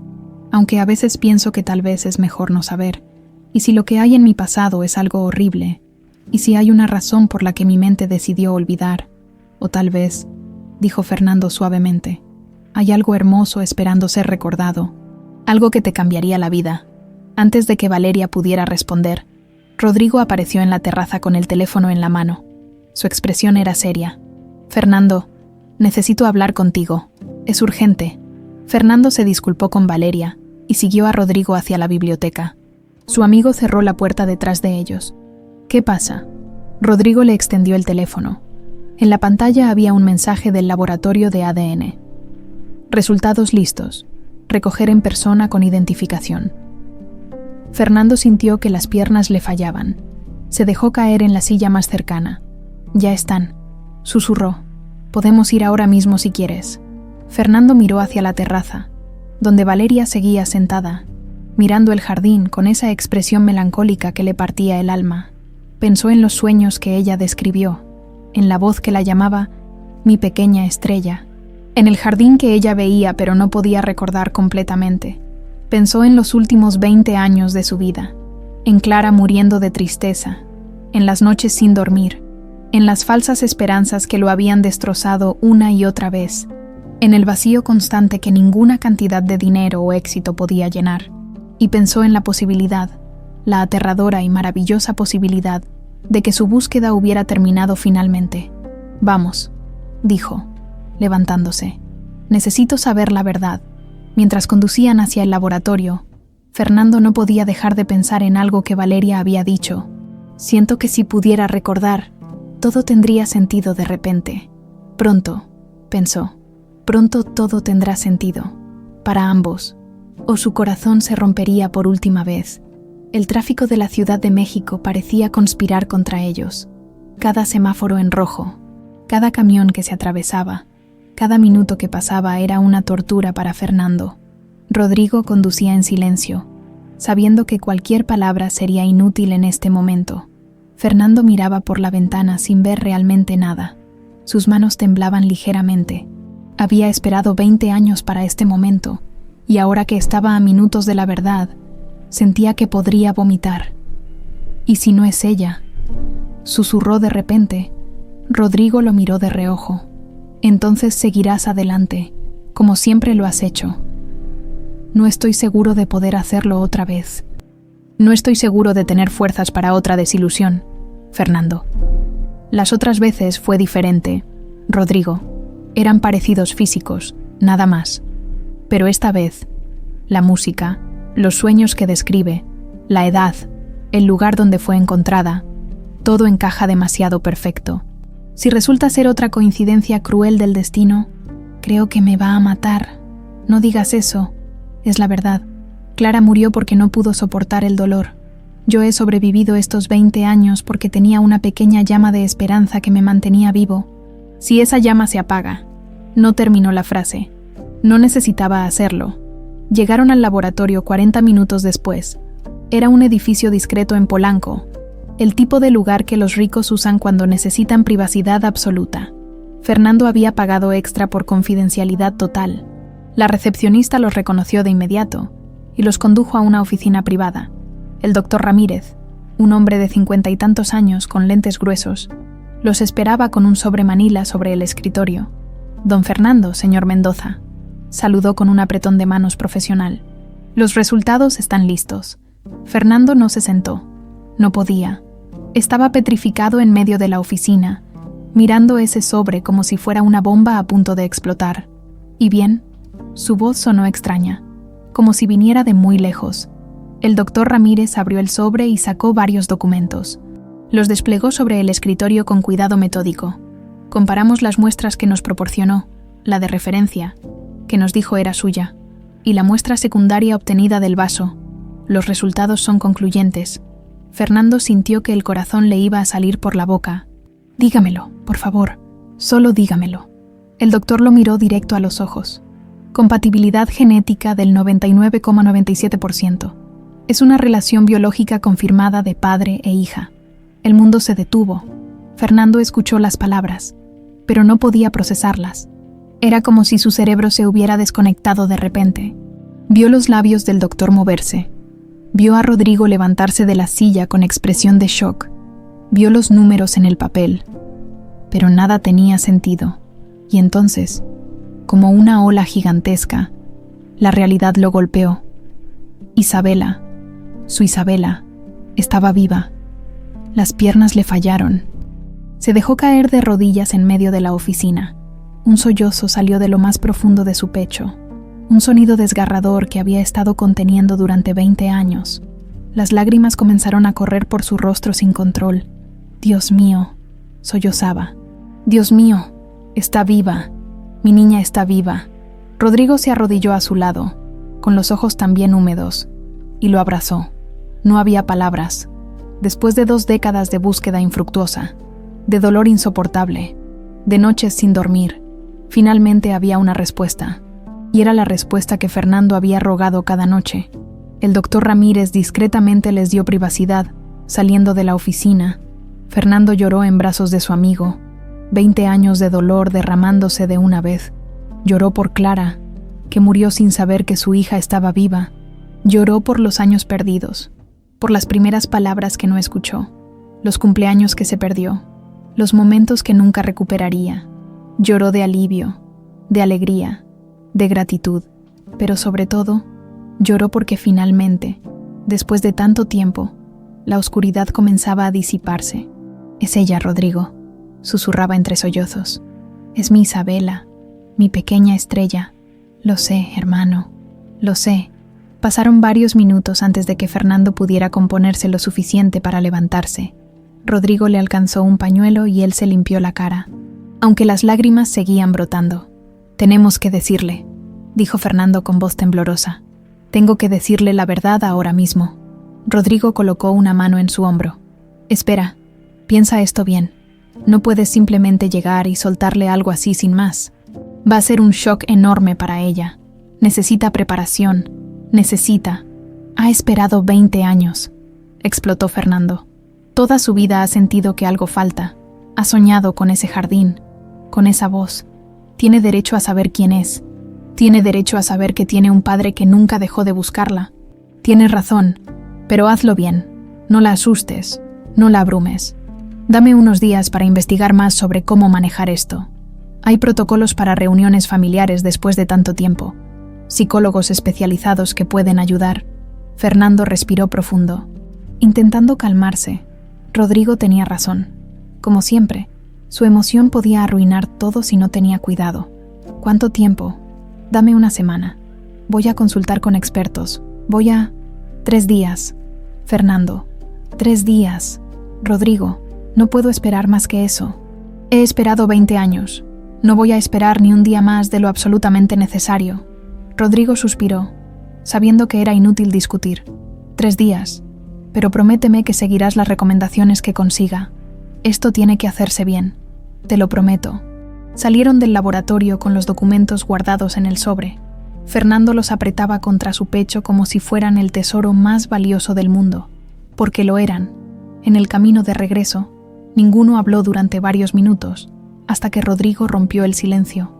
aunque a veces pienso que tal vez es mejor no saber. Y si lo que hay en mi pasado es algo horrible, y si hay una razón por la que mi mente decidió olvidar, o tal vez, dijo Fernando suavemente, hay algo hermoso esperando ser recordado, algo que te cambiaría la vida. Antes de que Valeria pudiera responder, Rodrigo apareció en la terraza con el teléfono en la mano. Su expresión era seria. Fernando, necesito hablar contigo. Es urgente. Fernando se disculpó con Valeria y siguió a Rodrigo hacia la biblioteca. Su amigo cerró la puerta detrás de ellos. ¿Qué pasa? Rodrigo le extendió el teléfono. En la pantalla había un mensaje del laboratorio de ADN. Resultados listos. Recoger en persona con identificación. Fernando sintió que las piernas le fallaban. Se dejó caer en la silla más cercana. Ya están, susurró. Podemos ir ahora mismo si quieres. Fernando miró hacia la terraza, donde Valeria seguía sentada, mirando el jardín con esa expresión melancólica que le partía el alma. Pensó en los sueños que ella describió, en la voz que la llamaba mi pequeña estrella, en el jardín que ella veía pero no podía recordar completamente. Pensó en los últimos 20 años de su vida, en Clara muriendo de tristeza, en las noches sin dormir, en las falsas esperanzas que lo habían destrozado una y otra vez, en el vacío constante que ninguna cantidad de dinero o éxito podía llenar, y pensó en la posibilidad, la aterradora y maravillosa posibilidad, de que su búsqueda hubiera terminado finalmente. Vamos, dijo, levantándose. Necesito saber la verdad. Mientras conducían hacia el laboratorio, Fernando no podía dejar de pensar en algo que Valeria había dicho. Siento que si pudiera recordar, todo tendría sentido de repente. Pronto, pensó, pronto todo tendrá sentido. Para ambos. O su corazón se rompería por última vez. El tráfico de la Ciudad de México parecía conspirar contra ellos. Cada semáforo en rojo, cada camión que se atravesaba, cada minuto que pasaba era una tortura para Fernando. Rodrigo conducía en silencio, sabiendo que cualquier palabra sería inútil en este momento. Fernando miraba por la ventana sin ver realmente nada. Sus manos temblaban ligeramente. Había esperado 20 años para este momento, y ahora que estaba a minutos de la verdad, Sentía que podría vomitar. ¿Y si no es ella? Susurró de repente. Rodrigo lo miró de reojo. Entonces seguirás adelante, como siempre lo has hecho. No estoy seguro de poder hacerlo otra vez. No estoy seguro de tener fuerzas para otra desilusión, Fernando. Las otras veces fue diferente, Rodrigo. Eran parecidos físicos, nada más. Pero esta vez, la música, los sueños que describe, la edad, el lugar donde fue encontrada, todo encaja demasiado perfecto. Si resulta ser otra coincidencia cruel del destino, creo que me va a matar. No digas eso, es la verdad. Clara murió porque no pudo soportar el dolor. Yo he sobrevivido estos 20 años porque tenía una pequeña llama de esperanza que me mantenía vivo. Si esa llama se apaga, no terminó la frase. No necesitaba hacerlo. Llegaron al laboratorio 40 minutos después. Era un edificio discreto en Polanco, el tipo de lugar que los ricos usan cuando necesitan privacidad absoluta. Fernando había pagado extra por confidencialidad total. La recepcionista los reconoció de inmediato y los condujo a una oficina privada. El doctor Ramírez, un hombre de 50 y tantos años con lentes gruesos, los esperaba con un sobre manila sobre el escritorio. «Don Fernando, señor Mendoza», saludó con un apretón de manos profesional. «Los resultados están listos». Fernando no se sentó. No podía. Estaba petrificado en medio de la oficina, mirando ese sobre como si fuera una bomba a punto de explotar. ¿Y bien? Su voz sonó extraña, como si viniera de muy lejos. El doctor Ramírez abrió el sobre y sacó varios documentos. Los desplegó sobre el escritorio con cuidado metódico. Comparamos las muestras que nos proporcionó, la de referencia, que nos dijo era suya, y la muestra secundaria obtenida del vaso. Los resultados son concluyentes. Fernando sintió que el corazón le iba a salir por la boca. «Dígamelo, por favor, solo dígamelo». El doctor lo miró directo a los ojos. Compatibilidad genética del 99,97%. Es una relación biológica confirmada de padre e hija. El mundo se detuvo. Fernando escuchó las palabras, pero no podía procesarlas. Era como si su cerebro se hubiera desconectado de repente. Vio los labios del doctor moverse. Vio a Rodrigo levantarse de la silla con expresión de shock. Vio los números en el papel. Pero nada tenía sentido. Y entonces, como una ola gigantesca, la realidad lo golpeó. Isabela, su Isabela, estaba viva. Las piernas le fallaron. Se dejó caer de rodillas en medio de la oficina. Un sollozo salió de lo más profundo de su pecho. Un sonido desgarrador que había estado conteniendo durante 20 años. Las lágrimas comenzaron a correr por su rostro sin control. «Dios mío», sollozaba. «Dios mío, está viva. Mi niña está viva». Rodrigo se arrodilló a su lado, con los ojos también húmedos, y lo abrazó. No había palabras. Después de 2 décadas de búsqueda infructuosa, de dolor insoportable, de noches sin dormir, finalmente había una respuesta. Y era la respuesta que Fernando había rogado cada noche. El doctor Ramírez discretamente les dio privacidad, saliendo de la oficina. Fernando lloró en brazos de su amigo. 20 años de dolor derramándose de una vez. Lloró por Clara, que murió sin saber que su hija estaba viva. Lloró por los años perdidos, por las primeras palabras que no escuchó, los cumpleaños que se perdió, los momentos que nunca recuperaría. Lloró de alivio, de alegría, de gratitud, pero sobre todo, lloró porque finalmente, después de tanto tiempo, la oscuridad comenzaba a disiparse. «Es ella, Rodrigo», susurraba entre sollozos. «Es mi Isabela, mi pequeña estrella. Lo sé, hermano, lo sé». Pasaron varios minutos antes de que Fernando pudiera componerse lo suficiente para levantarse. Rodrigo le alcanzó un pañuelo y él se limpió la cara, aunque las lágrimas seguían brotando. «Tenemos que decirle», dijo Fernando con voz temblorosa. «Tengo que decirle la verdad ahora mismo». Rodrigo colocó una mano en su hombro. «Espera, piensa esto bien. No puedes simplemente llegar y soltarle algo así sin más. Va a ser un shock enorme para ella. Necesita preparación. Necesita. Ha esperado 20 años», explotó Fernando. «Toda su vida ha sentido que algo falta. Ha soñado con ese jardín, con esa voz. Tiene derecho a saber quién es. Tiene derecho a saber que tiene un padre que nunca dejó de buscarla. Tienes razón, pero hazlo bien. No la asustes, no la abrumes. Dame unos días para investigar más sobre cómo manejar esto. Hay protocolos para reuniones familiares después de tanto tiempo. Psicólogos especializados que pueden ayudar. Fernando respiró profundo. Intentando calmarse, Rodrigo tenía razón. Como siempre, su emoción podía arruinar todo si no tenía cuidado. ¿Cuánto tiempo? Dame una semana. Voy a consultar con expertos. 3 días. Fernando, 3 días. Rodrigo, no puedo esperar más que eso. He esperado 20 años. No voy a esperar ni un día más de lo absolutamente necesario. Rodrigo suspiró, sabiendo que era inútil discutir. 3 días. Pero prométeme que seguirás las recomendaciones que consiga. Esto tiene que hacerse bien. Te lo prometo. Salieron del laboratorio con los documentos guardados en el sobre. Fernando los apretaba contra su pecho como si fueran el tesoro más valioso del mundo, porque lo eran. En el camino de regreso, ninguno habló durante varios minutos, hasta que Rodrigo rompió el silencio.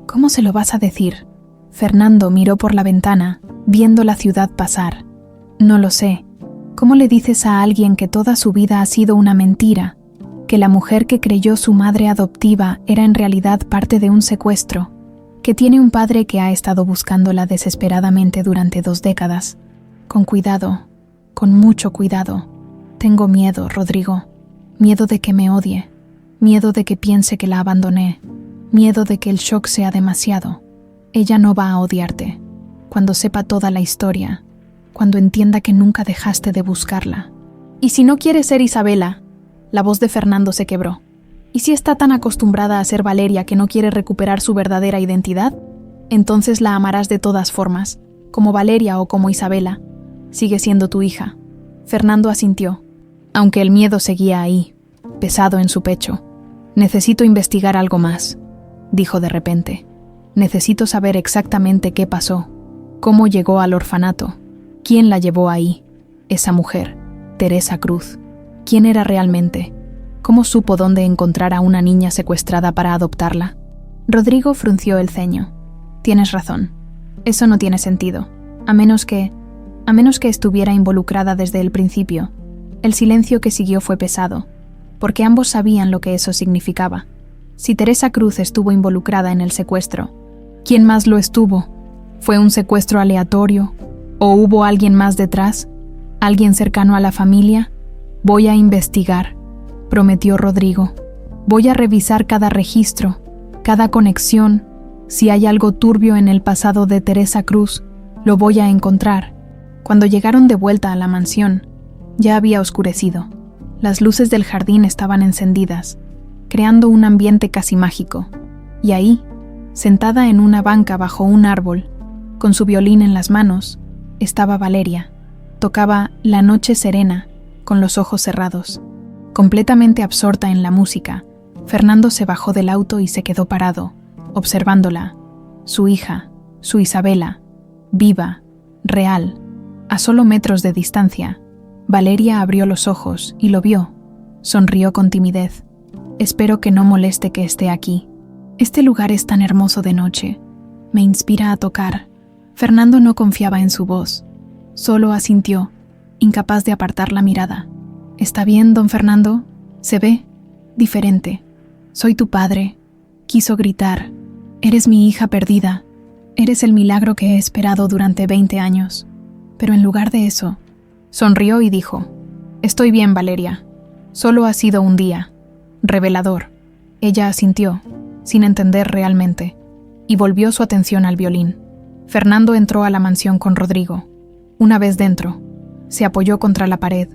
¿Cómo se lo vas a decir? Fernando miró por la ventana, viendo la ciudad pasar. No lo sé. ¿Cómo le dices a alguien que toda su vida ha sido una mentira? Que la mujer que creyó su madre adoptiva era en realidad parte de un secuestro, que tiene un padre que ha estado buscándola desesperadamente durante 2 décadas. Con cuidado, con mucho cuidado. Tengo miedo, Rodrigo. Miedo de que me odie. Miedo de que piense que la abandoné. Miedo de que el shock sea demasiado. Ella no va a odiarte. Cuando sepa toda la historia, cuando entienda que nunca dejaste de buscarla. ¿Y si no quiere ser Isabela? La voz de Fernando se quebró. ¿Y si está tan acostumbrada a ser Valeria que no quiere recuperar su verdadera identidad? Entonces la amarás de todas formas, como Valeria o como Isabela. Sigue siendo tu hija. Fernando asintió, aunque el miedo seguía ahí, pesado en su pecho. Necesito investigar algo más, dijo de repente. Necesito saber exactamente qué pasó, cómo llegó al orfanato, quién la llevó ahí, esa mujer, Teresa Cruz. ¿Quién era realmente? ¿Cómo supo dónde encontrar a una niña secuestrada para adoptarla? Rodrigo frunció el ceño. Tienes razón. Eso no tiene sentido. A menos que estuviera involucrada desde el principio. El silencio que siguió fue pesado, porque ambos sabían lo que eso significaba. Si Teresa Cruz estuvo involucrada en el secuestro, ¿quién más lo estuvo? ¿Fue un secuestro aleatorio? ¿O hubo alguien más detrás? ¿Alguien cercano a la familia? Voy a investigar, prometió Rodrigo. Voy a revisar cada registro, cada conexión. Si hay algo turbio en el pasado de Teresa Cruz, lo voy a encontrar. Cuando llegaron de vuelta a la mansión, ya había oscurecido. Las luces del jardín estaban encendidas, creando un ambiente casi mágico. Y ahí, sentada en una banca bajo un árbol, con su violín en las manos, estaba Valeria. Tocaba La noche serena, con los ojos cerrados. Completamente absorta en la música, Fernando se bajó del auto y se quedó parado, observándola. Su hija, su Isabela, viva, real, a solo metros de distancia. Valeria abrió los ojos y lo vio. Sonrió con timidez. Espero que no moleste que esté aquí. Este lugar es tan hermoso de noche. Me inspira a tocar. Fernando no confiaba en su voz. Solo asintió, incapaz de apartar la mirada. ¿Está bien, don Fernando? Se ve diferente. Soy tu padre. Quiso gritar. Eres mi hija perdida. Eres el milagro que he esperado durante 20 años. Pero en lugar de eso, sonrió y dijo: Estoy bien, Valeria. Solo ha sido un día. Revelador. Ella asintió, sin entender realmente, y volvió su atención al violín. Fernando entró a la mansión con Rodrigo. Una vez dentro, se apoyó contra la pared,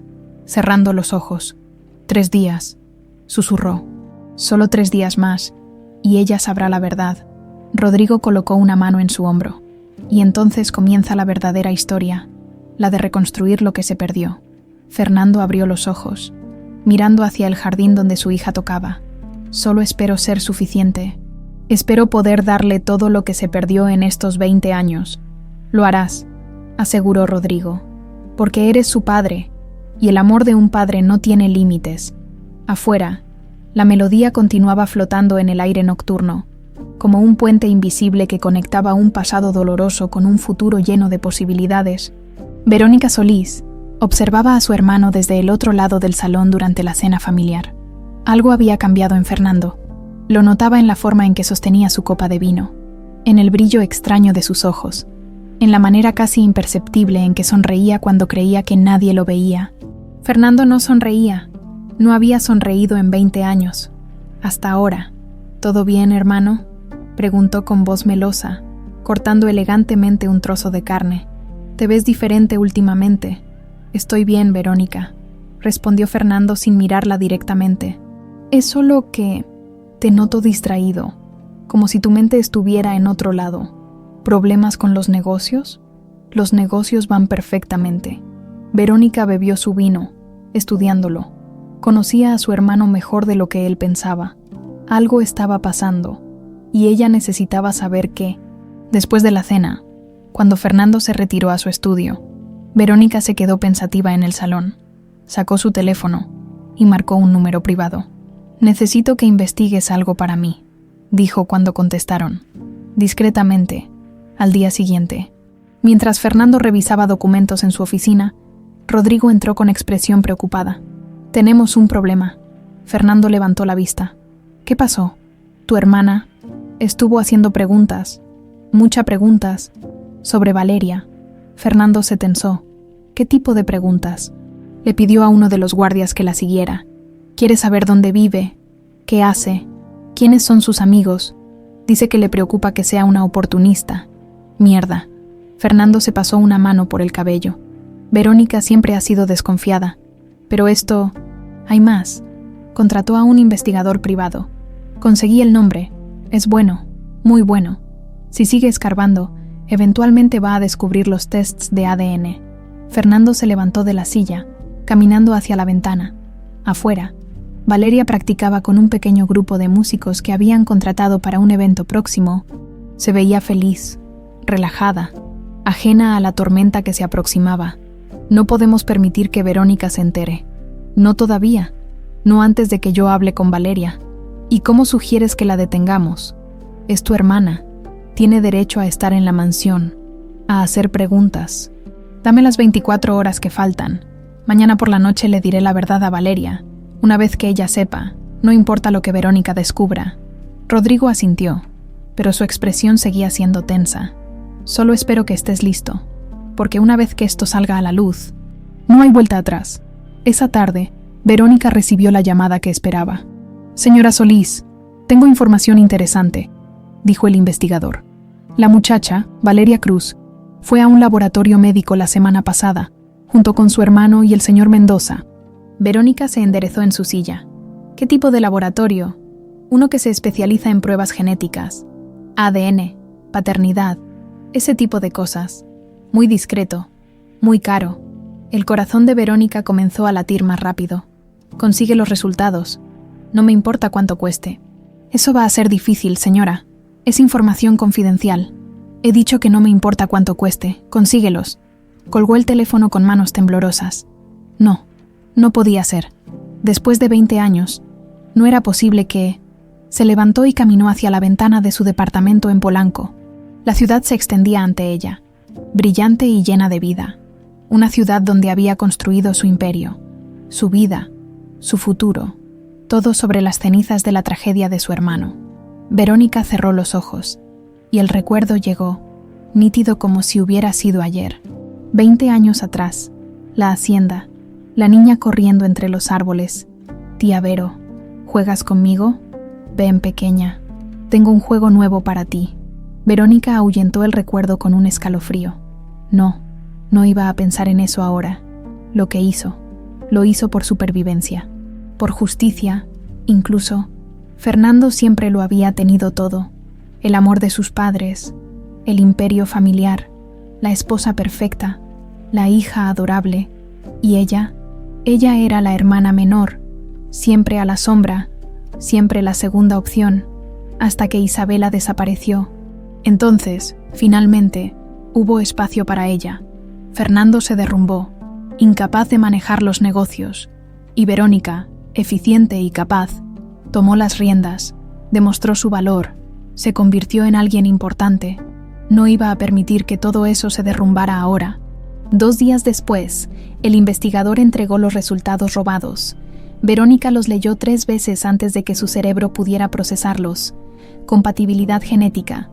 cerrando los ojos. 3 días, susurró. Solo 3 días más, y ella sabrá la verdad. Rodrigo colocó una mano en su hombro, y entonces comienza la verdadera historia, la de reconstruir lo que se perdió. Fernando abrió los ojos, mirando hacia el jardín donde su hija tocaba. Solo espero ser suficiente. Espero poder darle todo lo que se perdió en estos 20 años. Lo harás, aseguró Rodrigo, porque eres su padre, y el amor de un padre no tiene límites. Afuera, la melodía continuaba flotando en el aire nocturno, como un puente invisible que conectaba un pasado doloroso con un futuro lleno de posibilidades. Verónica Solís observaba a su hermano desde el otro lado del salón durante la cena familiar. Algo había cambiado en Fernando. Lo notaba en la forma en que sostenía su copa de vino, en el brillo extraño de sus ojos, en la manera casi imperceptible en que sonreía cuando creía que nadie lo veía. Fernando no sonreía. No había sonreído en 20 años. Hasta ahora. ¿Todo bien, hermano?, preguntó con voz melosa, cortando elegantemente un trozo de carne. «Te ves diferente últimamente». «Estoy bien, Verónica», respondió Fernando sin mirarla directamente. «Es solo que te noto distraído, como si tu mente estuviera en otro lado. ¿Problemas con los negocios?» «Los negocios van perfectamente». Verónica bebió su vino, estudiándolo. Conocía a su hermano mejor de lo que él pensaba. Algo estaba pasando, y ella necesitaba saber qué. Después de la cena, cuando Fernando se retiró a su estudio, Verónica se quedó pensativa en el salón. Sacó su teléfono y marcó un número privado. «Necesito que investigues algo para mí», dijo cuando contestaron. Discretamente, al día siguiente, mientras Fernando revisaba documentos en su oficina, Rodrigo entró con expresión preocupada. «Tenemos un problema». Fernando levantó la vista. «¿Qué pasó?» «Tu hermana estuvo haciendo preguntas, muchas preguntas, sobre Valeria». Fernando se tensó. «¿Qué tipo de preguntas?» Le pidió a uno de los guardias que la siguiera. «Quiere saber dónde vive, qué hace, quiénes son sus amigos. Dice que le preocupa que sea una oportunista». «Mierda». Fernando se pasó una mano por el cabello. Verónica siempre ha sido desconfiada. Pero esto... hay más. Contrató a un investigador privado. Conseguí el nombre. Es bueno, muy bueno. Si sigue escarbando, eventualmente va a descubrir los tests de ADN. Fernando se levantó de la silla, caminando hacia la ventana. Afuera, Valeria practicaba con un pequeño grupo de músicos que habían contratado para un evento próximo. Se veía feliz, relajada, ajena a la tormenta que se aproximaba. No podemos permitir que Verónica se entere. No todavía, no antes de que yo hable con Valeria. ¿Y cómo sugieres que la detengamos? Es tu hermana. Tiene derecho a estar en la mansión, a hacer preguntas. Dame las 24 horas que faltan. Mañana por la noche le diré la verdad a Valeria. Una vez que ella sepa, no importa lo que Verónica descubra. Rodrigo asintió, pero su expresión seguía siendo tensa. Solo espero que estés listo, porque una vez que esto salga a la luz, no hay vuelta atrás. Esa tarde, Verónica recibió la llamada que esperaba. «Señora Solís, tengo información interesante», dijo el investigador. La muchacha, Valeria Cruz, fue a un laboratorio médico la semana pasada, junto con su hermano y el señor Mendoza. Verónica se enderezó en su silla. «¿Qué tipo de laboratorio?» «Uno que se especializa en pruebas genéticas, ADN, paternidad, ese tipo de cosas. Muy discreto, muy caro». El corazón de Verónica comenzó a latir más rápido. «Consigue los resultados. No me importa cuánto cueste». «Eso va a ser difícil, señora. Es información confidencial. He dicho que no me importa cuánto cueste. Consíguelos». Colgó el teléfono con manos temblorosas. No podía ser. Después de 20 años, no era posible que... Se levantó y caminó hacia la ventana de su departamento en Polanco. La ciudad se extendía ante ella, brillante y llena de vida. Una ciudad donde había construido su imperio, su vida, su futuro, todo sobre las cenizas de la tragedia de su hermano. Verónica cerró los ojos, y el recuerdo llegó, nítido como si hubiera sido ayer. 20 años atrás, la hacienda, la niña corriendo entre los árboles. «Tía Vero, ¿juegas conmigo? Ven, pequeña, tengo un juego nuevo para ti». Verónica ahuyentó el recuerdo con un escalofrío. No iba a pensar en eso ahora. Lo que hizo, lo hizo por supervivencia, por justicia, incluso. Fernando siempre lo había tenido todo: el amor de sus padres, el imperio familiar, la esposa perfecta, la hija adorable, y ella era la hermana menor, siempre a la sombra, siempre la segunda opción, hasta que Isabela desapareció. Entonces, finalmente, hubo espacio para ella. Fernando se derrumbó, incapaz de manejar los negocios, y Verónica, eficiente y capaz, tomó las riendas, demostró su valor, se convirtió en alguien importante. No iba a permitir que todo eso se derrumbara ahora. 2 días después, el investigador entregó los resultados robados. Verónica los leyó 3 veces antes de que su cerebro pudiera procesarlos. Compatibilidad genética,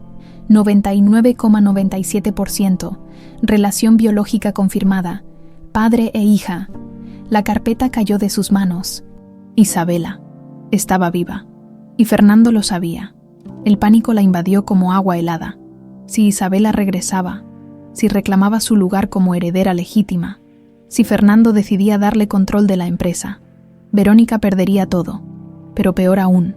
99,97%. Relación biológica confirmada, padre e hija. La carpeta cayó de sus manos. Isabela estaba viva, y Fernando lo sabía. El pánico la invadió como agua helada. Si Isabela regresaba, si reclamaba su lugar como heredera legítima, si Fernando decidía darle control de la empresa, Verónica perdería todo. Pero peor aún,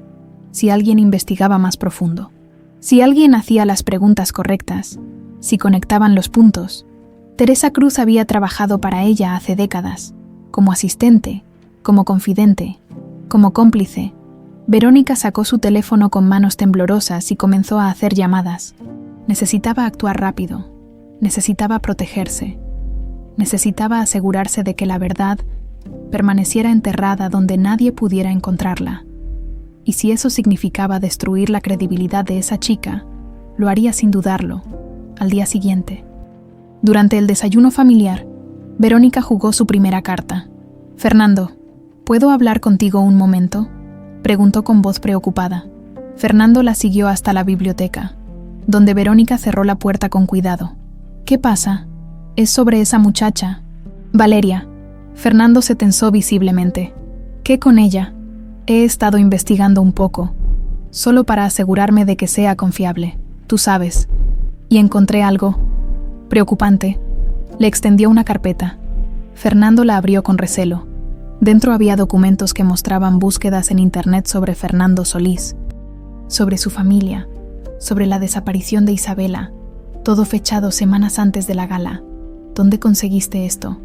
si alguien investigaba más profundo, si alguien hacía las preguntas correctas, si conectaban los puntos. Teresa Cruz había trabajado para ella hace décadas, como asistente, como confidente, como cómplice. Verónica sacó su teléfono con manos temblorosas y comenzó a hacer llamadas. Necesitaba actuar rápido, necesitaba protegerse, necesitaba asegurarse de que la verdad permaneciera enterrada donde nadie pudiera encontrarla. Y si eso significaba destruir la credibilidad de esa chica, lo haría sin dudarlo, al día siguiente. Durante el desayuno familiar, Verónica jugó su primera carta. «Fernando, ¿puedo hablar contigo un momento?», preguntó con voz preocupada. Fernando la siguió hasta la biblioteca, donde Verónica cerró la puerta con cuidado. «¿Qué pasa? Es sobre esa muchacha. Valeria». Fernando se tensó visiblemente. «¿Qué con ella? He estado investigando un poco, solo para asegurarme de que sea confiable, tú sabes, y encontré algo preocupante». Le extendió una carpeta. Fernando la abrió con recelo. Dentro había documentos que mostraban búsquedas en internet sobre Fernando Solís, sobre su familia, sobre la desaparición de Isabela, todo fechado semanas antes de la gala. «¿Dónde conseguiste esto?».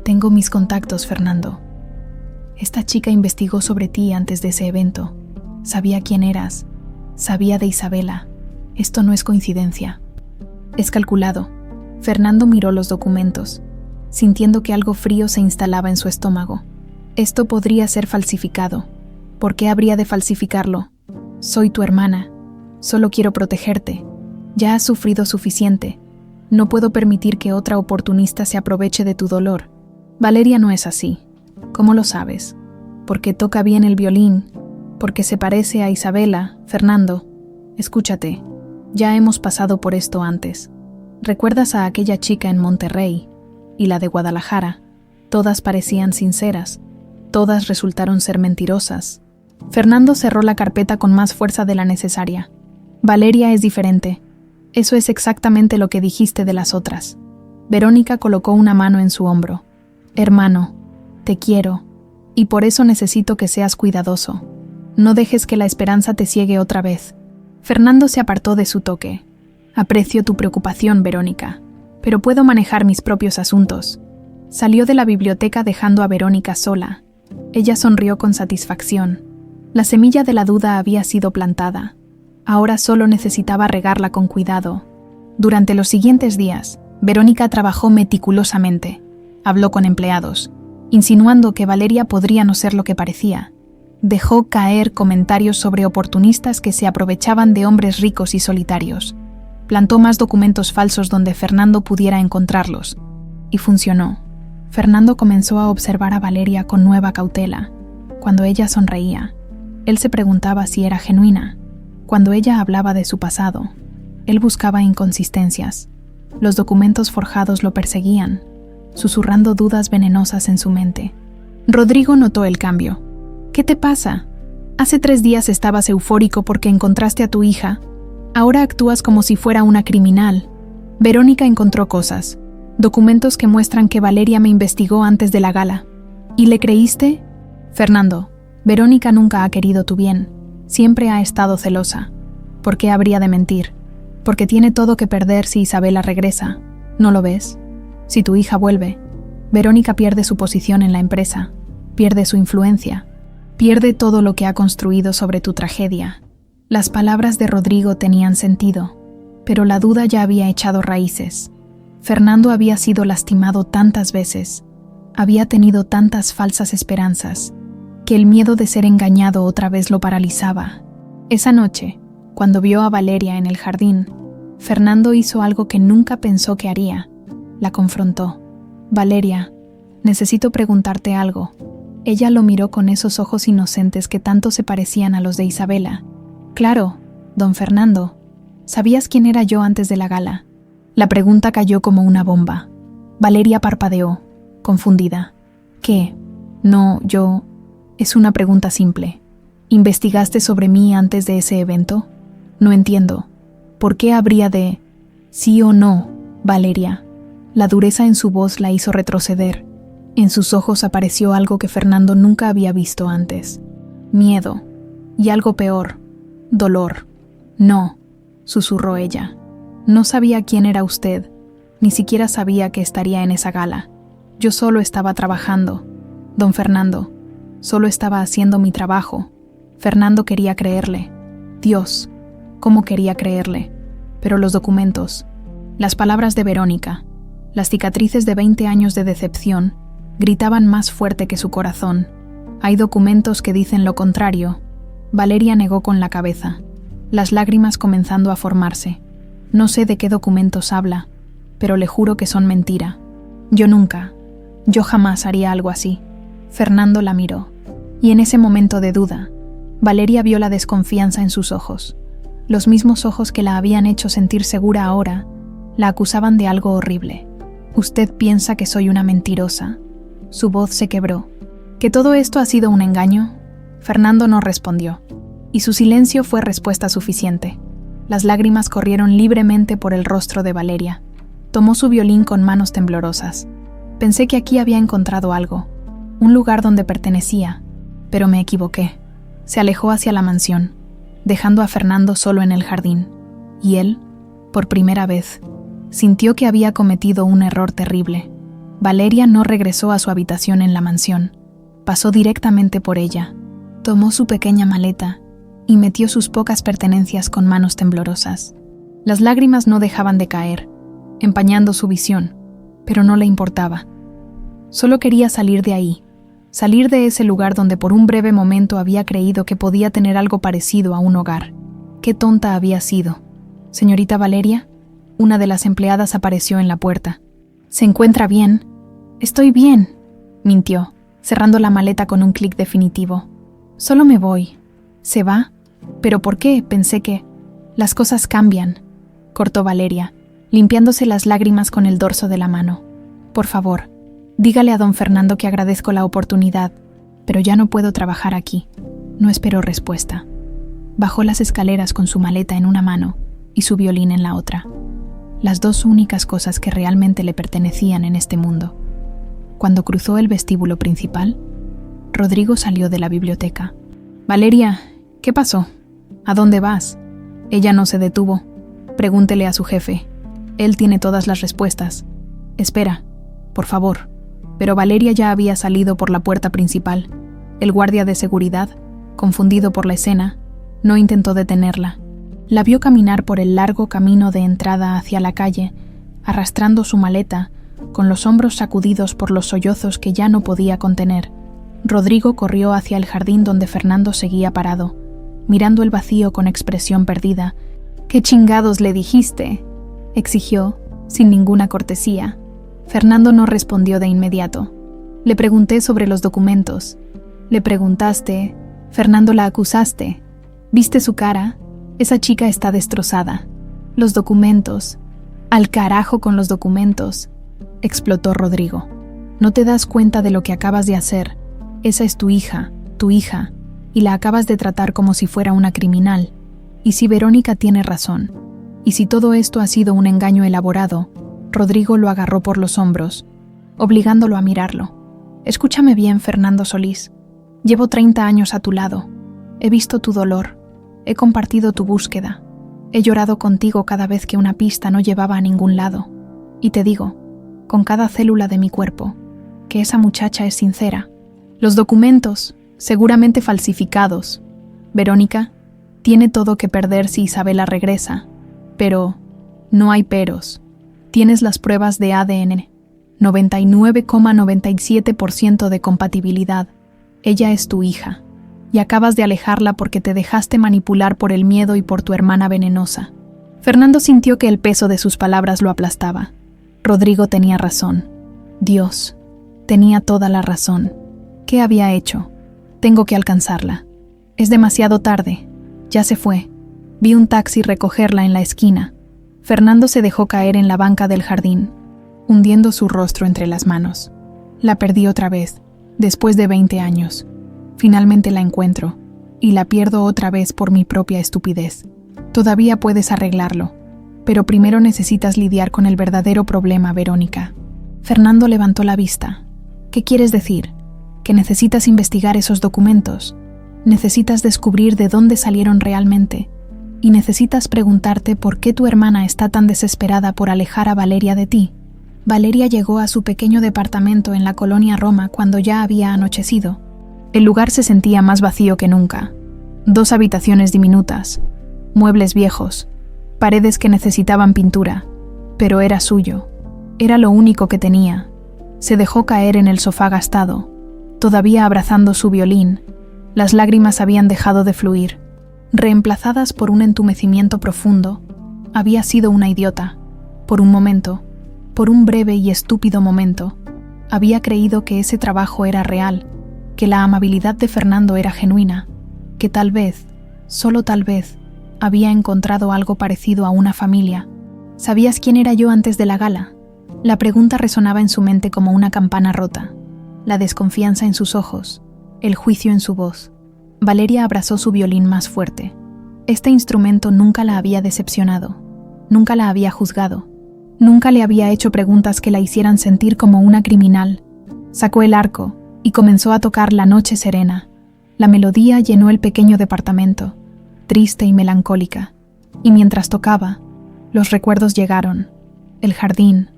«Tengo mis contactos, Fernando. Esta chica investigó sobre ti antes de ese evento. Sabía quién eras. Sabía de Isabela. Esto no es coincidencia. Es calculado». Fernando miró los documentos, sintiendo que algo frío se instalaba en su estómago. «Esto podría ser falsificado. ¿Por qué habría de falsificarlo? Soy tu hermana. Solo quiero protegerte. Ya has sufrido suficiente. No puedo permitir que otra oportunista se aproveche de tu dolor». «Valeria no es así. ¿Cómo lo sabes?». «Porque toca bien el violín. Porque se parece a Isabela, Fernando. Escúchate. Ya hemos pasado por esto antes. ¿Recuerdas a aquella chica en Monterrey y la de Guadalajara? Todas parecían sinceras. Todas resultaron ser mentirosas». Fernando cerró la carpeta con más fuerza de la necesaria. «Valeria es diferente. Eso es exactamente lo que dijiste de las otras». Verónica colocó una mano en su hombro. «Hermano, te quiero, y por eso necesito que seas cuidadoso. No dejes que la esperanza te ciegue otra vez». Fernando se apartó de su toque. «Aprecio tu preocupación, Verónica, pero puedo manejar mis propios asuntos». Salió de la biblioteca dejando a Verónica sola. Ella sonrió con satisfacción. La semilla de la duda había sido plantada. Ahora solo necesitaba regarla con cuidado. Durante los siguientes días, Verónica trabajó meticulosamente. Habló con empleados, insinuando que Valeria podría no ser lo que parecía. Dejó caer comentarios sobre oportunistas que se aprovechaban de hombres ricos y solitarios. Plantó más documentos falsos donde Fernando pudiera encontrarlos. Y funcionó. Fernando comenzó a observar a Valeria con nueva cautela. Cuando ella sonreía, él se preguntaba si era genuina. Cuando ella hablaba de su pasado, él buscaba inconsistencias. Los documentos forjados lo perseguían, susurrando dudas venenosas en su mente. Rodrigo notó el cambio. «¿Qué te pasa? Hace 3 días estabas eufórico porque encontraste a tu hija. Ahora actúas como si fuera una criminal». Verónica encontró cosas, documentos que muestran que Valeria me investigó antes de la gala. ¿Y le creíste? Fernando, Verónica nunca ha querido tu bien. Siempre ha estado celosa. ¿Por qué habría de mentir? Porque tiene todo que perder si Isabela regresa. ¿No lo ves? Si tu hija vuelve, Verónica pierde su posición en la empresa, pierde su influencia, pierde todo lo que ha construido sobre tu tragedia. Las palabras de Rodrigo tenían sentido, pero la duda ya había echado raíces. Fernando había sido lastimado tantas veces, había tenido tantas falsas esperanzas, que el miedo de ser engañado otra vez lo paralizaba. Esa noche, cuando vio a Valeria en el jardín, Fernando hizo algo que nunca pensó que haría. La confrontó. Valeria, necesito preguntarte algo. Ella lo miró con esos ojos inocentes que tanto se parecían a los de Isabela. Claro, don Fernando. ¿Sabías quién era yo antes de la gala? La pregunta cayó como una bomba. Valeria parpadeó, confundida. ¿Qué? No, yo... Es una pregunta simple. ¿Investigaste sobre mí antes de ese evento? No entiendo. ¿Por qué habría de...? ¿Sí o no, Valeria? La dureza en su voz la hizo retroceder. En sus ojos apareció algo que Fernando nunca había visto antes. Miedo. Y algo peor. Dolor. No, susurró ella. No sabía quién era usted. Ni siquiera sabía que estaría en esa gala. Yo solo estaba trabajando. Don Fernando, solo estaba haciendo mi trabajo. Fernando quería creerle. Dios, cómo quería creerle. Pero los documentos, las palabras de Verónica, las cicatrices de 20 años de decepción, gritaban más fuerte que su corazón. Hay documentos que dicen lo contrario. Valeria negó con la cabeza, las lágrimas comenzando a formarse. No sé de qué documentos habla, pero le juro que son mentira. Yo jamás haría algo así. Fernando la miró, y en ese momento de duda, Valeria vio la desconfianza en sus ojos. Los mismos ojos que la habían hecho sentir segura ahora, la acusaban de algo horrible. Usted piensa que soy una mentirosa. Su voz se quebró. ¿Que todo esto ha sido un engaño? Fernando no respondió, y su silencio fue respuesta suficiente. Las lágrimas corrieron libremente por el rostro de Valeria. Tomó su violín con manos temblorosas. Pensé que aquí había encontrado algo, un lugar donde pertenecía, pero me equivoqué. Se alejó hacia la mansión, dejando a Fernando solo en el jardín, y él, por primera vez, sintió que había cometido un error terrible. Valeria no regresó a su habitación en la mansión. Pasó directamente por ella. Tomó su pequeña maleta y metió sus pocas pertenencias con manos temblorosas. Las lágrimas no dejaban de caer, empañando su visión, pero no le importaba. Solo quería salir de ahí, salir de ese lugar donde por un breve momento había creído que podía tener algo parecido a un hogar. Qué tonta había sido. Señorita Valeria, una de las empleadas apareció en la puerta. ¿Se encuentra bien? Estoy bien, mintió, cerrando la maleta con un clic definitivo. Solo me voy. ¿Se va? ¿Pero por qué? Pensé que... Las cosas cambian, cortó Valeria, limpiándose las lágrimas con el dorso de la mano. Por favor, dígale a don Fernando que agradezco la oportunidad, pero ya no puedo trabajar aquí. No esperó respuesta. Bajó las escaleras con su maleta en una mano y su violín en la otra. Las dos únicas cosas que realmente le pertenecían en este mundo. Cuando cruzó el vestíbulo principal, Rodrigo salió de la biblioteca. Valeria, ¿qué pasó? ¿A dónde vas? Ella no se detuvo. Pregúntele a su jefe. Él tiene todas las respuestas. Espera, por favor. Pero Valeria ya había salido por la puerta principal. El guardia de seguridad, confundido por la escena, no intentó detenerla. La vio caminar por el largo camino de entrada hacia la calle, arrastrando su maleta, con los hombros sacudidos por los sollozos que ya no podía contener. Rodrigo corrió hacia el jardín donde Fernando seguía parado, mirando el vacío con expresión perdida. «¿Qué chingados le dijiste?», exigió, sin ninguna cortesía. Fernando no respondió de inmediato. «Le pregunté sobre los documentos». «Le preguntaste...». «Fernando, la acusaste». «¿Viste su cara? Esa chica está destrozada». «Los documentos». «Al carajo con los documentos», explotó Rodrigo. «No te das cuenta de lo que acabas de hacer. Esa es tu hija, y la acabas de tratar como si fuera una criminal. Y si Verónica tiene razón, y si todo esto ha sido un engaño elaborado», Rodrigo lo agarró por los hombros, obligándolo a mirarlo. «Escúchame bien, Fernando Solís. Llevo 30 años a tu lado. He visto tu dolor. He compartido tu búsqueda. He llorado contigo cada vez que una pista no llevaba a ningún lado. Y te digo, con cada célula de mi cuerpo, que esa muchacha es sincera. Los documentos, seguramente falsificados. Verónica tiene todo que perder si Isabela regresa. Pero no hay peros. Tienes las pruebas de ADN. 99,97% de compatibilidad. Ella es tu hija. Y acabas de alejarla porque te dejaste manipular por el miedo y por tu hermana venenosa». Fernando sintió que el peso de sus palabras lo aplastaba. Rodrigo tenía razón. Dios, tenía toda la razón. ¿Qué había hecho? Tengo que alcanzarla. Es demasiado tarde. Ya se fue. Vi un taxi recogerla en la esquina. Fernando se dejó caer en la banca del jardín, hundiendo su rostro entre las manos. La perdí otra vez, después de 20 años. Finalmente la encuentro, y la pierdo otra vez por mi propia estupidez. Todavía puedes arreglarlo, pero primero necesitas lidiar con el verdadero problema, Verónica. Fernando levantó la vista. ¿Qué quieres decir? ¿Que necesitas investigar esos documentos? ¿Necesitas descubrir de dónde salieron realmente? ¿Y necesitas preguntarte por qué tu hermana está tan desesperada por alejar a Valeria de ti? Valeria llegó a su pequeño departamento en la colonia Roma cuando ya había anochecido. El lugar se sentía más vacío que nunca. 2 habitaciones diminutas, muebles viejos, paredes que necesitaban pintura, pero era suyo. Era lo único que tenía. Se dejó caer en el sofá gastado, todavía abrazando su violín. Las lágrimas habían dejado de fluir, reemplazadas por un entumecimiento profundo. Había sido una idiota. Por un momento, por un breve y estúpido momento, había creído que ese trabajo era real, que la amabilidad de Fernando era genuina, que tal vez, solo tal vez, había encontrado algo parecido a una familia. ¿Sabías quién era yo antes de la gala? La pregunta resonaba en su mente como una campana rota. La desconfianza en sus ojos, el juicio en su voz. Valeria abrazó su violín más fuerte. Este instrumento nunca la había decepcionado, nunca la había juzgado, nunca le había hecho preguntas que la hicieran sentir como una criminal. Sacó el arco y comenzó a tocar La Noche Serena. La melodía llenó el pequeño departamento, triste y melancólica, y mientras tocaba, los recuerdos llegaron, el jardín,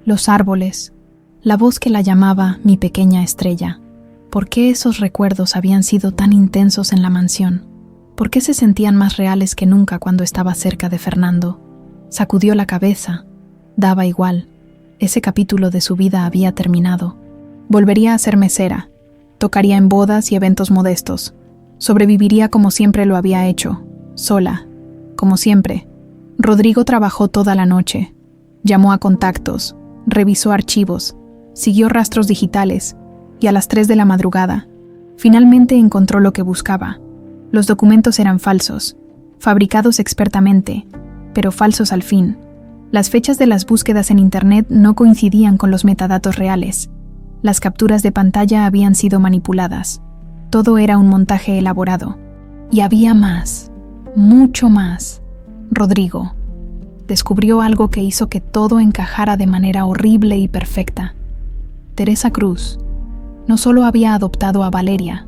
los árboles, la voz que la llamaba mi pequeña estrella. ¿Por qué esos recuerdos habían sido tan intensos en la mansión? ¿Por qué se sentían más reales que nunca cuando estaba cerca de Fernando? Sacudió la cabeza. Daba igual. Ese capítulo de su vida había terminado. Volvería a ser mesera. Tocaría en bodas y eventos modestos. Sobreviviría como siempre lo había hecho, sola, como siempre. Rodrigo trabajó toda la noche. Llamó a contactos, revisó archivos, siguió rastros digitales, y a las 3 de la madrugada, finalmente encontró lo que buscaba. Los documentos eran falsos, fabricados expertamente, pero falsos al fin. Las fechas de las búsquedas en Internet no coincidían con los metadatos reales. Las capturas de pantalla habían sido manipuladas. Todo era un montaje elaborado. Y había más, mucho más. Rodrigo descubrió algo que hizo que todo encajara de manera horrible y perfecta. Teresa Cruz no solo había adoptado a Valeria.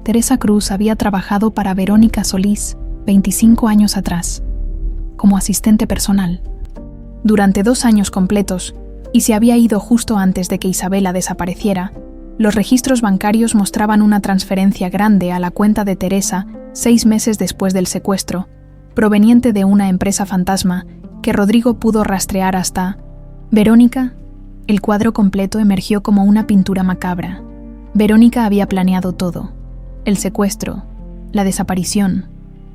Teresa Cruz había trabajado para Verónica Solís 25 años atrás, como asistente personal. Durante 2 años completos, y se había ido justo antes de que Isabela desapareciera, los registros bancarios mostraban una transferencia grande a la cuenta de Teresa 6 meses después del secuestro, proveniente de una empresa fantasma que Rodrigo pudo rastrear hasta Verónica. El cuadro completo emergió como una pintura macabra. Verónica había planeado todo. El secuestro, la desaparición,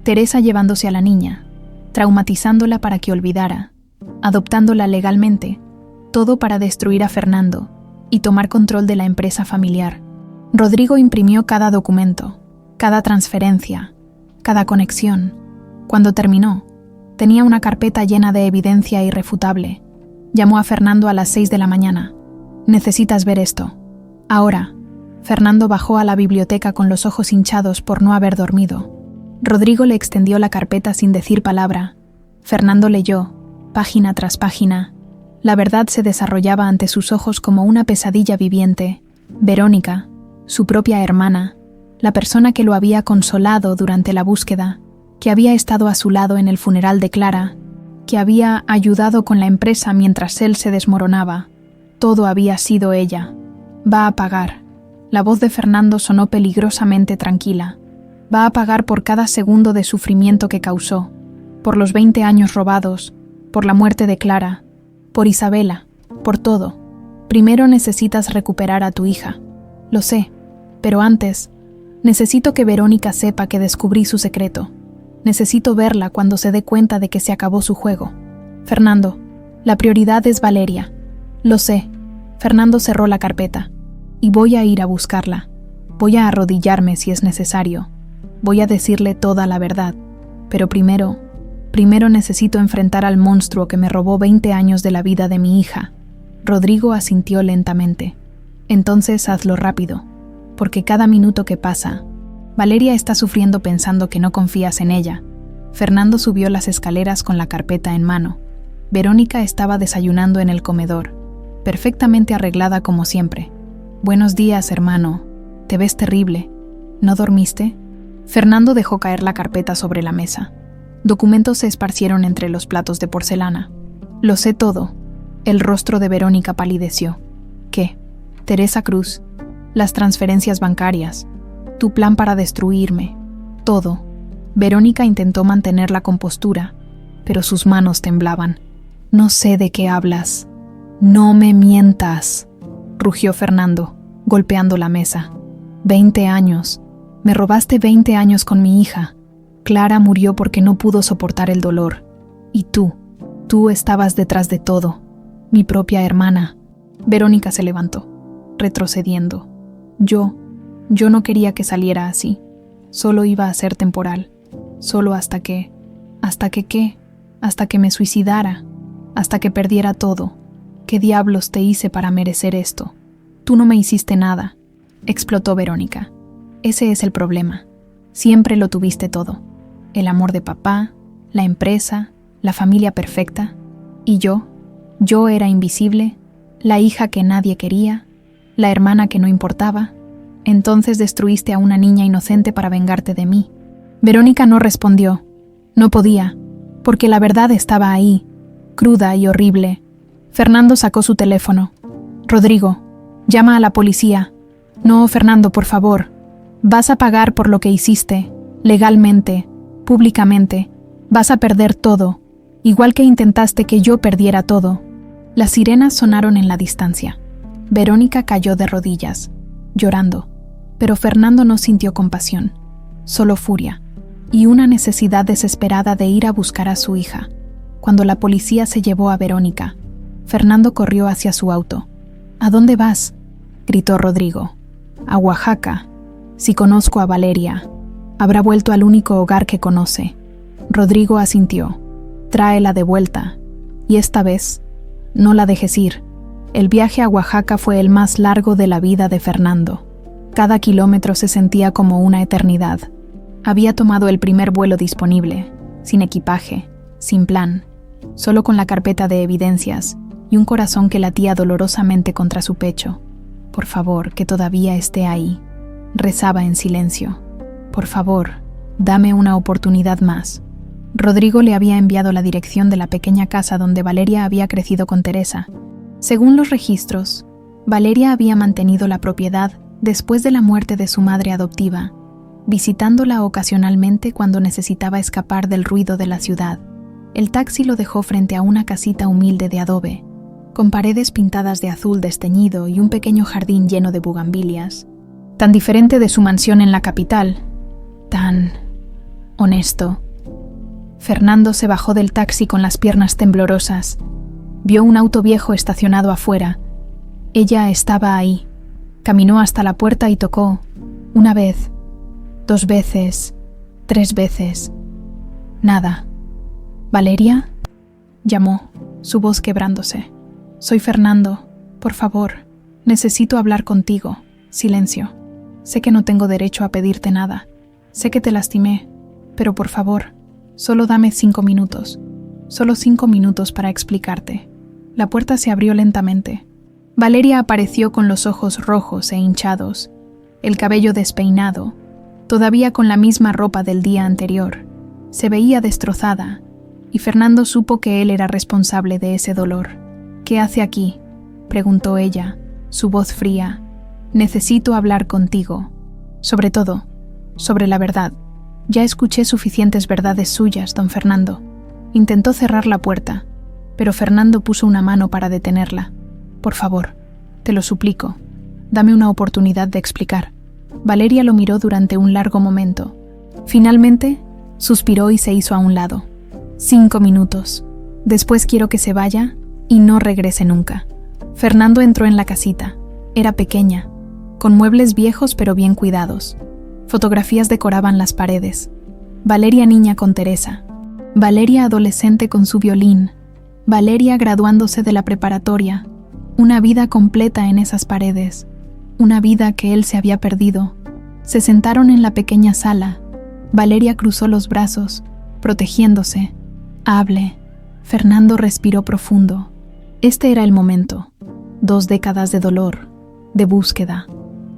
Teresa llevándose a la niña, traumatizándola para que olvidara, adoptándola legalmente, todo para destruir a Fernando y tomar control de la empresa familiar. Rodrigo imprimió cada documento, cada transferencia, cada conexión. Cuando terminó, tenía una carpeta llena de evidencia irrefutable. Llamó a Fernando a las 6 de la mañana. «Necesitas ver esto. Ahora». Fernando bajó a la biblioteca con los ojos hinchados por no haber dormido. Rodrigo le extendió la carpeta sin decir palabra. Fernando leyó, página tras página. La verdad se desarrollaba ante sus ojos como una pesadilla viviente. Verónica, su propia hermana, la persona que lo había consolado durante la búsqueda, que había estado a su lado en el funeral de Clara, que había ayudado con la empresa mientras él se desmoronaba. Todo había sido ella. Va a pagar. La voz de Fernando sonó peligrosamente tranquila. Va a pagar por cada segundo de sufrimiento que causó, por los 20 años robados, por la muerte de Clara, por Isabela, por todo. Primero necesitas recuperar a tu hija. Lo sé, pero antes, necesito que Verónica sepa que descubrí su secreto. Necesito verla cuando se dé cuenta de que se acabó su juego. Fernando, la prioridad es Valeria. Lo sé, Fernando cerró la carpeta. Y voy a ir a buscarla. Voy a arrodillarme si es necesario. Voy a decirle toda la verdad. Pero primero necesito enfrentar al monstruo que me robó 20 años de la vida de mi hija. Rodrigo asintió lentamente. Entonces hazlo rápido, porque cada minuto que pasa, Valeria está sufriendo pensando que no confías en ella. Fernando subió las escaleras con la carpeta en mano. Verónica estaba desayunando en el comedor, perfectamente arreglada como siempre. Buenos días, hermano. Te ves terrible. ¿No dormiste? Fernando dejó caer la carpeta sobre la mesa. Documentos se esparcieron entre los platos de porcelana. Lo sé todo. El rostro de Verónica palideció. ¿Qué? Teresa Cruz. Las transferencias bancarias. Tu plan para destruirme. Todo. Verónica intentó mantener la compostura, pero sus manos temblaban. No sé de qué hablas. No me mientas, rugió Fernando, golpeando la mesa. 20 años. Me robaste 20 años con mi hija. Clara murió porque no pudo soportar el dolor. Y tú estabas detrás de todo. Mi propia hermana. Verónica se levantó, retrocediendo. Yo no quería que saliera así. Solo iba a ser temporal. Solo hasta que me suicidara. Hasta que perdiera todo. ¿Qué diablos te hice para merecer esto? Tú no me hiciste nada, explotó Verónica. Ese es el problema. Siempre lo tuviste todo. El amor de papá, la empresa, la familia perfecta. Y yo era invisible, la hija que nadie quería, la hermana que no importaba. Entonces destruiste a una niña inocente para vengarte de mí. Verónica no respondió. No podía, porque la verdad estaba ahí, cruda y horrible. Fernando sacó su teléfono. Rodrigo, llama a la policía. No, Fernando, por favor. Vas a pagar por lo que hiciste, legalmente, públicamente. Vas a perder todo, igual que intentaste que yo perdiera todo. Las sirenas sonaron en la distancia. Verónica cayó de rodillas, llorando, pero Fernando no sintió compasión, solo furia, y una necesidad desesperada de ir a buscar a su hija. Cuando la policía se llevó a Verónica, Fernando corrió hacia su auto. ¿A dónde vas?, gritó Rodrigo. A Oaxaca. Si conozco a Valeria, habrá vuelto al único hogar que conoce. Rodrigo asintió. Tráela de vuelta. Y esta vez, no la dejes ir. El viaje a Oaxaca fue el más largo de la vida de Fernando. Cada kilómetro se sentía como una eternidad. Había tomado el primer vuelo disponible, sin equipaje, sin plan, solo con la carpeta de evidencias y un corazón que latía dolorosamente contra su pecho. Por favor, que todavía esté ahí. Rezaba en silencio. Por favor, dame una oportunidad más. Rodrigo le había enviado la dirección de la pequeña casa donde Valeria había crecido con Teresa. Según los registros, Valeria había mantenido la propiedad después de la muerte de su madre adoptiva, visitándola ocasionalmente cuando necesitaba escapar del ruido de la ciudad. El taxi lo dejó frente a una casita humilde de adobe, con paredes pintadas de azul desteñido y un pequeño jardín lleno de bugambilias. Tan diferente de su mansión en la capital, tan honesto. Fernando se bajó del taxi con las piernas temblorosas. Vio un auto viejo estacionado afuera. Ella estaba ahí. Caminó hasta la puerta y tocó. 1 vez, 2 veces, 3 veces. Nada. ¿Valeria?, llamó, su voz quebrándose. Soy Fernando. Por favor, necesito hablar contigo. Silencio. Sé que no tengo derecho a pedirte nada. Sé que te lastimé, pero por favor, solo dame 5 minutos. Solo 5 minutos para explicarte. La puerta se abrió lentamente. Valeria apareció con los ojos rojos e hinchados, el cabello despeinado, todavía con la misma ropa del día anterior. Se veía destrozada, y Fernando supo que él era responsable de ese dolor. ¿Qué hace aquí?, preguntó ella, su voz fría. Necesito hablar contigo. Sobre todo, sobre la verdad. Ya escuché suficientes verdades suyas, don Fernando. Intentó cerrar la puerta, pero Fernando puso una mano para detenerla. Por favor, te lo suplico, dame una oportunidad de explicar. Valeria lo miró durante un largo momento. Finalmente, suspiró y se hizo a un lado. 5 minutos. Después quiero que se vaya y no regrese nunca. Fernando entró en la casita. Era pequeña, con muebles viejos pero bien cuidados. Fotografías decoraban las paredes. Valeria niña con Teresa. Valeria adolescente con su violín. Valeria graduándose de la preparatoria. Una vida completa en esas paredes. Una vida que él se había perdido. Se sentaron en la pequeña sala. Valeria cruzó los brazos, protegiéndose. Hable. Fernando respiró profundo. Este era el momento. 2 décadas de dolor, de búsqueda,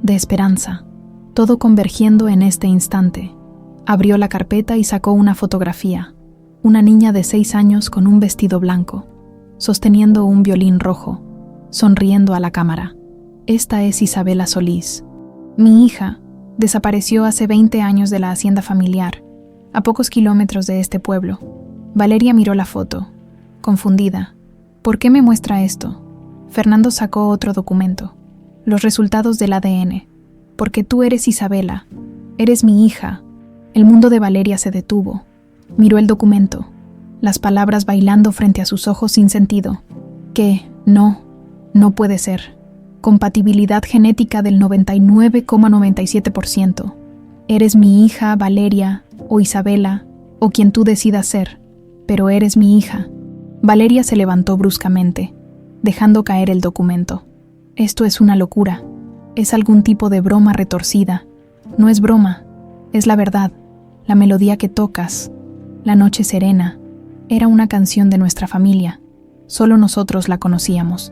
de esperanza, todo convergiendo en este instante. Abrió la carpeta y sacó una fotografía. Una niña de 6 años con un vestido blanco, sosteniendo un violín rojo, sonriendo a la cámara. Esta es Isabela Solís. Mi hija desapareció hace 20 años de la hacienda familiar, a pocos kilómetros de este pueblo. Valeria miró la foto, confundida. ¿Por qué me muestra esto? Fernando sacó otro documento. Los resultados del ADN. Porque tú eres Isabela. Eres mi hija. El mundo de Valeria se detuvo. Miró el documento. Las palabras bailando frente a sus ojos sin sentido. ¿Qué? No puede ser. Compatibilidad genética del 99,97%. Eres mi hija, Valeria, o Isabela, o quien tú decidas ser. Pero eres mi hija. Valeria se levantó bruscamente, dejando caer el documento. Esto es una locura. Es algún tipo de broma retorcida. No es broma. Es la verdad. La melodía que tocas. La noche serena. Era una canción de nuestra familia. Solo nosotros la conocíamos.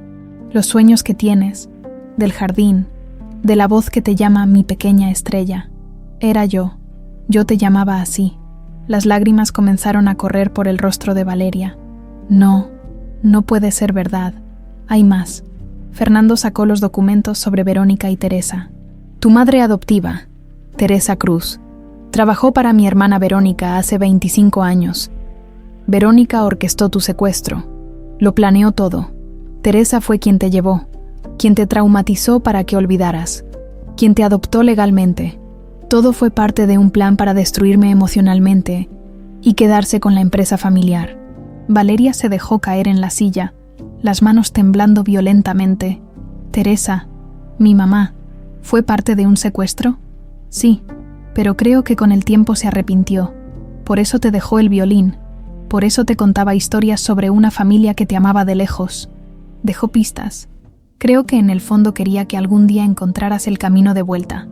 Los sueños que tienes. Del jardín. De la voz que te llama mi pequeña estrella. Era yo. Yo te llamaba así. Las lágrimas comenzaron a correr por el rostro de Valeria. No puede ser verdad. Hay más. Fernando sacó los documentos sobre Verónica y Teresa. Tu madre adoptiva, Teresa Cruz, trabajó para mi hermana Verónica hace 25 años. Verónica orquestó tu secuestro. Lo planeó todo. Teresa fue quien te llevó, quien te traumatizó para que olvidaras, quien te adoptó legalmente. Todo fue parte de un plan para destruirme emocionalmente y quedarse con la empresa familiar. Valeria se dejó caer en la silla, las manos temblando violentamente. Teresa, mi mamá, ¿fue parte de un secuestro? Sí, pero creo que con el tiempo se arrepintió. Por eso te dejó el violín. Por eso te contaba historias sobre una familia que te amaba de lejos. Dejó pistas. Creo que en el fondo quería que algún día encontraras el camino de vuelta.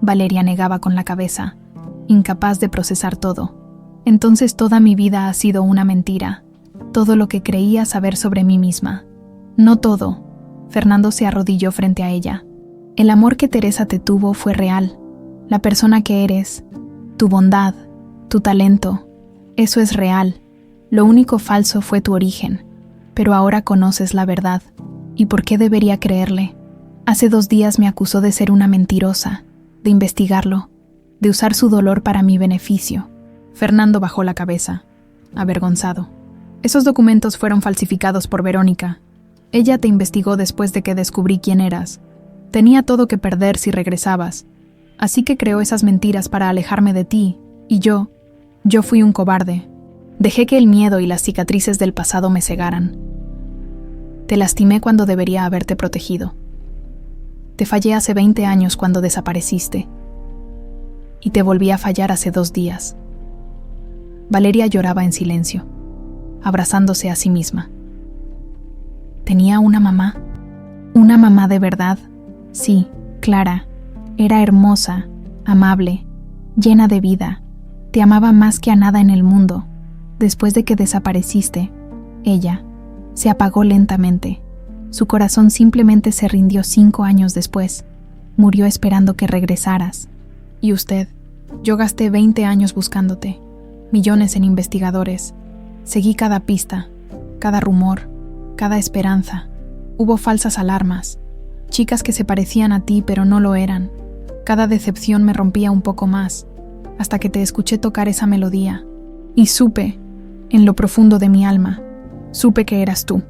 Valeria negaba con la cabeza, incapaz de procesar todo. Entonces toda mi vida ha sido una mentira. Todo lo que creía saber sobre mí misma. No todo. Fernando se arrodilló frente a ella. El amor que Teresa te tuvo fue real. La persona que eres, tu bondad, tu talento, eso es real. Lo único falso fue tu origen. Pero ahora conoces la verdad. ¿Y por qué debería creerle? Hace 2 días me acusó de ser una mentirosa, de investigarlo, de usar su dolor para mi beneficio. Fernando bajó la cabeza, avergonzado. Esos documentos fueron falsificados por Verónica. Ella te investigó después de que descubrí quién eras. Tenía todo que perder si regresabas. Así que creó esas mentiras para alejarme de ti. Y yo fui un cobarde. Dejé que el miedo y las cicatrices del pasado me cegaran. Te lastimé cuando debería haberte protegido. Te fallé hace 20 años cuando desapareciste. Y te volví a fallar hace 2 días. Valeria lloraba en silencio, abrazándose a sí misma. ¿Tenía una mamá? ¿Una mamá de verdad? Sí, Clara. Era hermosa, amable, llena de vida. Te amaba más que a nada en el mundo. Después de que desapareciste, ella se apagó lentamente. Su corazón simplemente se rindió 5 años después. Murió esperando que regresaras. Y usted, yo gasté 20 años buscándote, millones en investigadores. Seguí cada pista, cada rumor, cada esperanza. Hubo falsas alarmas, chicas que se parecían a ti pero no lo eran. Cada decepción me rompía un poco más, hasta que te escuché tocar esa melodía. Y supe, en lo profundo de mi alma, supe que eras tú.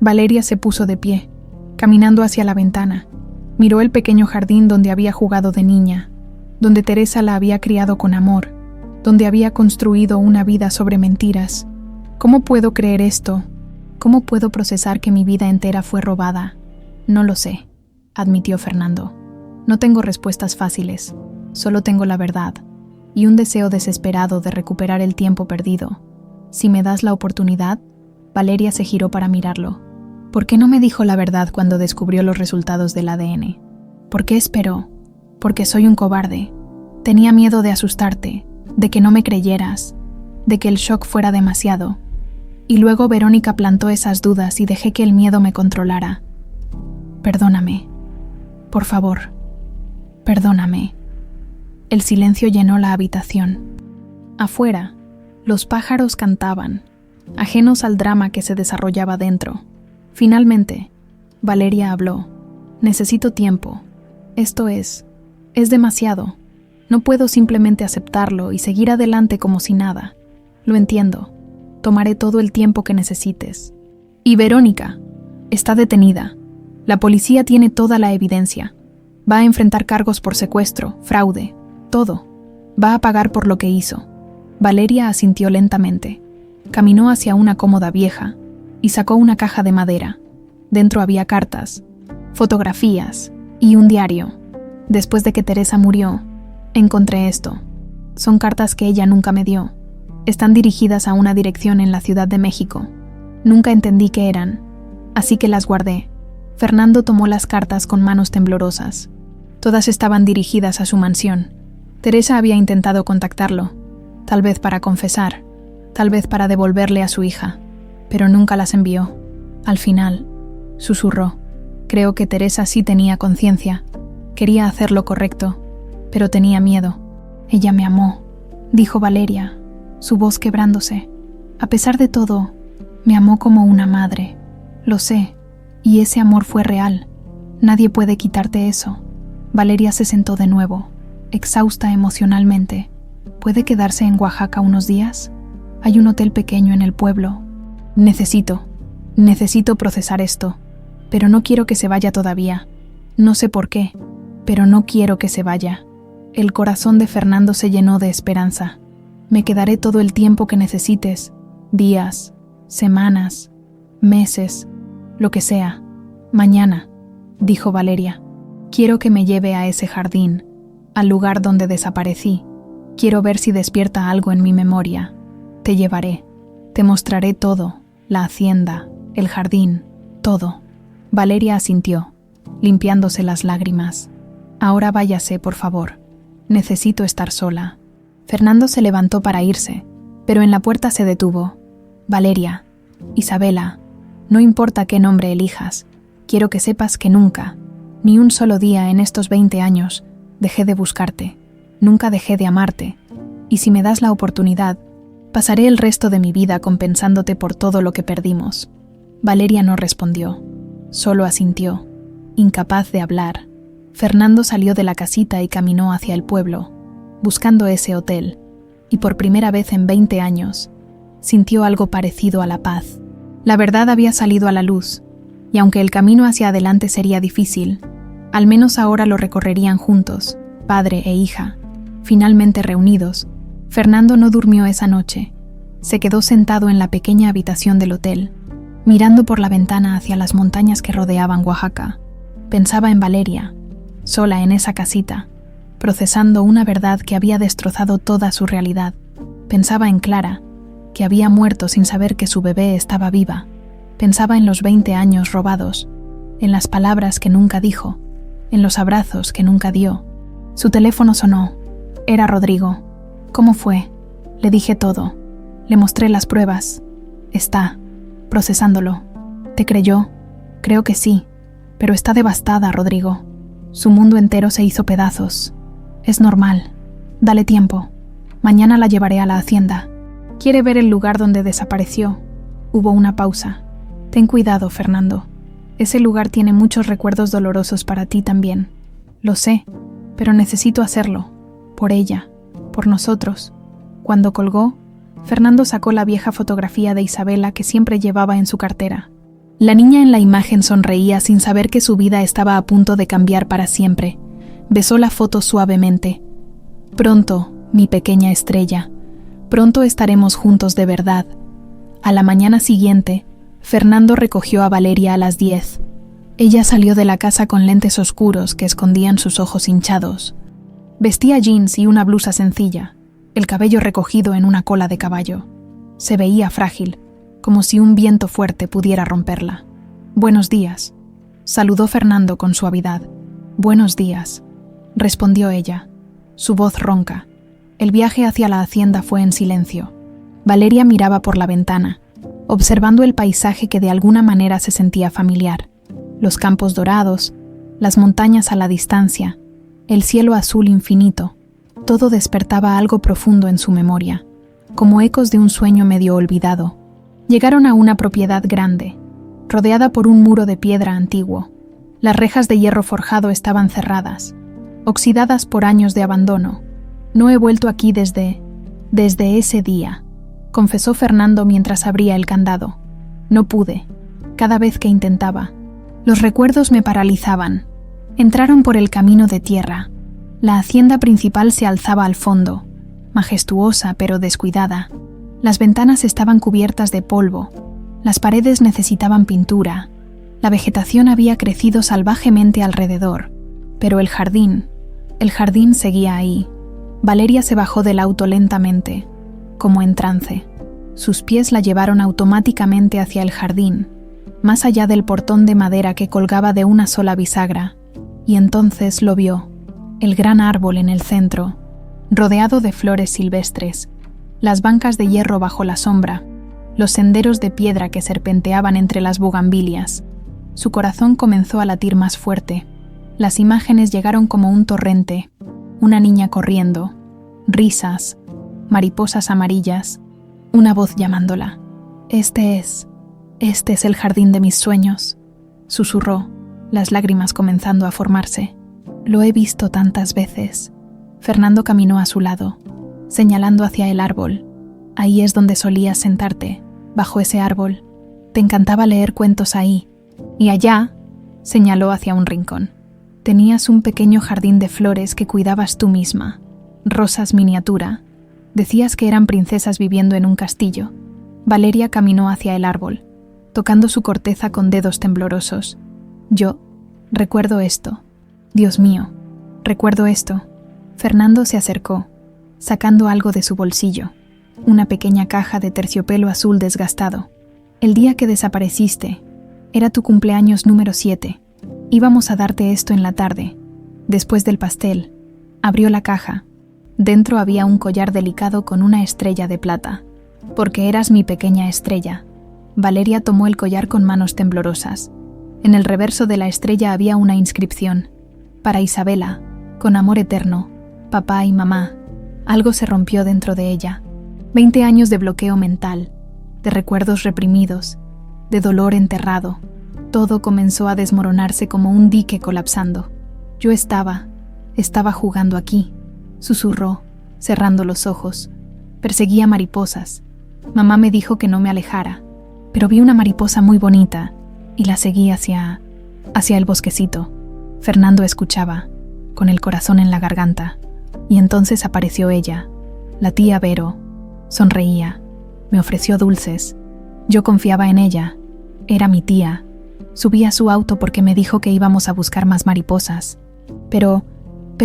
Valeria se puso de pie, caminando hacia la ventana. Miró el pequeño jardín donde había jugado de niña, donde Teresa la había criado con amor, donde había construido una vida sobre mentiras. ¿Cómo puedo creer esto? ¿Cómo puedo procesar que mi vida entera fue robada? No lo sé, admitió Fernando. No tengo respuestas fáciles, solo tengo la verdad y un deseo desesperado de recuperar el tiempo perdido. Si me das la oportunidad, Valeria se giró para mirarlo. ¿Por qué no me dijo la verdad cuando descubrió los resultados del ADN? ¿Por qué esperó? Porque soy un cobarde. Tenía miedo de asustarte, de que no me creyeras, de que el shock fuera demasiado. Y luego Verónica plantó esas dudas y dejé que el miedo me controlara. Perdóname. Por favor, perdóname. El silencio llenó la habitación. Afuera, los pájaros cantaban, ajenos al drama que se desarrollaba dentro. Finalmente, Valeria habló. Necesito tiempo. Esto es demasiado. No puedo simplemente aceptarlo y seguir adelante como si nada. Lo entiendo. Tomaré todo el tiempo que necesites. Y Verónica está detenida. La policía tiene toda la evidencia. Va a enfrentar cargos por secuestro, fraude, todo. Va a pagar por lo que hizo. Valeria asintió lentamente. Caminó hacia una cómoda vieja y sacó una caja de madera. Dentro había cartas, fotografías y un diario. Después de que Teresa murió, encontré esto. Son cartas que ella nunca me dio. Están dirigidas a una dirección en la Ciudad de México. Nunca entendí qué eran, así que las guardé. Fernando tomó las cartas con manos temblorosas. Todas estaban dirigidas a su mansión. Teresa había intentado contactarlo, tal vez para confesar, tal vez para devolverle a su hija, pero nunca las envió. Al final, susurró. Creo que Teresa sí tenía conciencia. Quería hacer lo correcto, pero tenía miedo. Ella me amó, dijo Valeria, su voz quebrándose. A pesar de todo, me amó como una madre. Lo sé, y ese amor fue real. Nadie puede quitarte eso. Valeria se sentó de nuevo, exhausta emocionalmente. ¿Puede quedarse en Oaxaca unos días? Hay un hotel pequeño en el pueblo. Necesito procesar esto, pero no quiero que se vaya todavía. No sé por qué, pero no quiero que se vaya. El corazón de Fernando se llenó de esperanza. Me quedaré todo el tiempo que necesites, días, semanas, meses, lo que sea. Mañana, dijo Valeria. Quiero que me lleve a ese jardín, al lugar donde desaparecí. Quiero ver si despierta algo en mi memoria. Te llevaré. Te mostraré todo, la hacienda, el jardín, todo. Valeria asintió, limpiándose las lágrimas. Ahora váyase, por favor. Necesito estar sola. Fernando se levantó para irse, pero en la puerta se detuvo. Valeria, Isabela, no importa qué nombre elijas, quiero que sepas que nunca, ni un solo día en estos 20 años, dejé de buscarte. Nunca dejé de amarte. Y si me das la oportunidad, pasaré el resto de mi vida compensándote por todo lo que perdimos. Valeria no respondió, solo asintió, incapaz de hablar. Fernando salió de la casita y caminó hacia el pueblo, buscando ese hotel, y por primera vez en 20 años, sintió algo parecido a la paz. La verdad había salido a la luz, y aunque el camino hacia adelante sería difícil, al menos ahora lo recorrerían juntos, padre e hija. Finalmente reunidos, Fernando no durmió esa noche. Se quedó sentado en la pequeña habitación del hotel, mirando por la ventana hacia las montañas que rodeaban Oaxaca. Pensaba en Valeria, sola en esa casita, procesando una verdad que había destrozado toda su realidad. Pensaba en Clara, que había muerto sin saber que su bebé estaba viva. Pensaba en los 20 años robados, en las palabras que nunca dijo, en los abrazos que nunca dio. Su teléfono sonó. Era Rodrigo. ¿Cómo fue? Le dije todo. Le mostré las pruebas. Está procesándolo. ¿Te creyó? Creo que sí, pero está devastada, Rodrigo. Su mundo entero se hizo pedazos. Es normal. Dale tiempo. Mañana la llevaré a la hacienda. Quiere ver el lugar donde desapareció. Hubo una pausa. Ten cuidado, Fernando. Ese lugar tiene muchos recuerdos dolorosos para ti también. Lo sé, pero necesito hacerlo. Por ella, por nosotros. Cuando colgó, Fernando sacó la vieja fotografía de Isabela que siempre llevaba en su cartera. La niña en la imagen sonreía sin saber que su vida estaba a punto de cambiar para siempre. Besó la foto suavemente. Pronto, mi pequeña estrella, pronto estaremos juntos de verdad. A la mañana siguiente, Fernando recogió a Valeria a las 10. Ella salió de la casa con lentes oscuros que escondían sus ojos hinchados. Vestía jeans y una blusa sencilla, el cabello recogido en una cola de caballo. Se veía frágil, como si un viento fuerte pudiera romperla. «Buenos días», saludó Fernando con suavidad. «Buenos días», respondió ella, su voz ronca. El viaje hacia la hacienda fue en silencio. Valeria miraba por la ventana, observando el paisaje que de alguna manera se sentía familiar. Los campos dorados, las montañas a la distancia, el cielo azul infinito, todo despertaba algo profundo en su memoria, como ecos de un sueño medio olvidado. Llegaron a una propiedad grande, rodeada por un muro de piedra antiguo. Las rejas de hierro forjado estaban cerradas, oxidadas por años de abandono. «No he vuelto aquí desde ese día», confesó Fernando mientras abría el candado. «No pude, cada vez que intentaba. Los recuerdos me paralizaban». Entraron por el camino de tierra. La hacienda principal se alzaba al fondo, majestuosa pero descuidada. Las ventanas estaban cubiertas de polvo, las paredes necesitaban pintura, la vegetación había crecido salvajemente alrededor, pero el jardín seguía ahí. Valeria se bajó del auto lentamente, como en trance. Sus pies la llevaron automáticamente hacia el jardín, más allá del portón de madera que colgaba de una sola bisagra, y entonces lo vio, el gran árbol en el centro, rodeado de flores silvestres, las bancas de hierro bajo la sombra, los senderos de piedra que serpenteaban entre las bugambilias. Su corazón comenzó a latir más fuerte. Las imágenes llegaron como un torrente, una niña corriendo, risas, mariposas amarillas, una voz llamándola. Este es el jardín de mis sueños», susurró, las lágrimas comenzando a formarse. «Lo he visto tantas veces». Fernando caminó a su lado, señalando hacia el árbol. «Ahí es donde solías sentarte, bajo ese árbol. Te encantaba leer cuentos ahí. Y allá», señaló hacia un rincón, «tenías un pequeño jardín de flores que cuidabas tú misma. Rosas miniatura. Decías que eran princesas viviendo en un castillo». Valeria caminó hacia el árbol, tocando su corteza con dedos temblorosos. «Yo recuerdo esto. Dios mío, recuerdo esto». Fernando se acercó, sacando algo de su bolsillo, una pequeña caja de terciopelo azul desgastado. «El día que desapareciste, era tu cumpleaños número 7. Íbamos a darte esto en la tarde, después del pastel». Abrió la caja. Dentro había un collar delicado con una estrella de plata. «Porque eras mi pequeña estrella». Valeria tomó el collar con manos temblorosas. En el reverso de la estrella había una inscripción: «Para Isabela, con amor eterno, papá y mamá». Algo se rompió dentro de ella. 20 años de bloqueo mental, de recuerdos reprimidos, de dolor enterrado. Todo comenzó a desmoronarse como un dique colapsando. «Yo estaba jugando aquí», susurró, cerrando los ojos. «Perseguía mariposas. Mamá me dijo que no me alejara, pero vi una mariposa muy bonita y la seguí hacia el bosquecito». Fernando escuchaba, con el corazón en la garganta, y entonces apareció ella, la tía Vero. Sonreía, me ofreció dulces. Yo confiaba en ella, era mi tía. Subí a su auto porque me dijo que íbamos a buscar más mariposas. Pero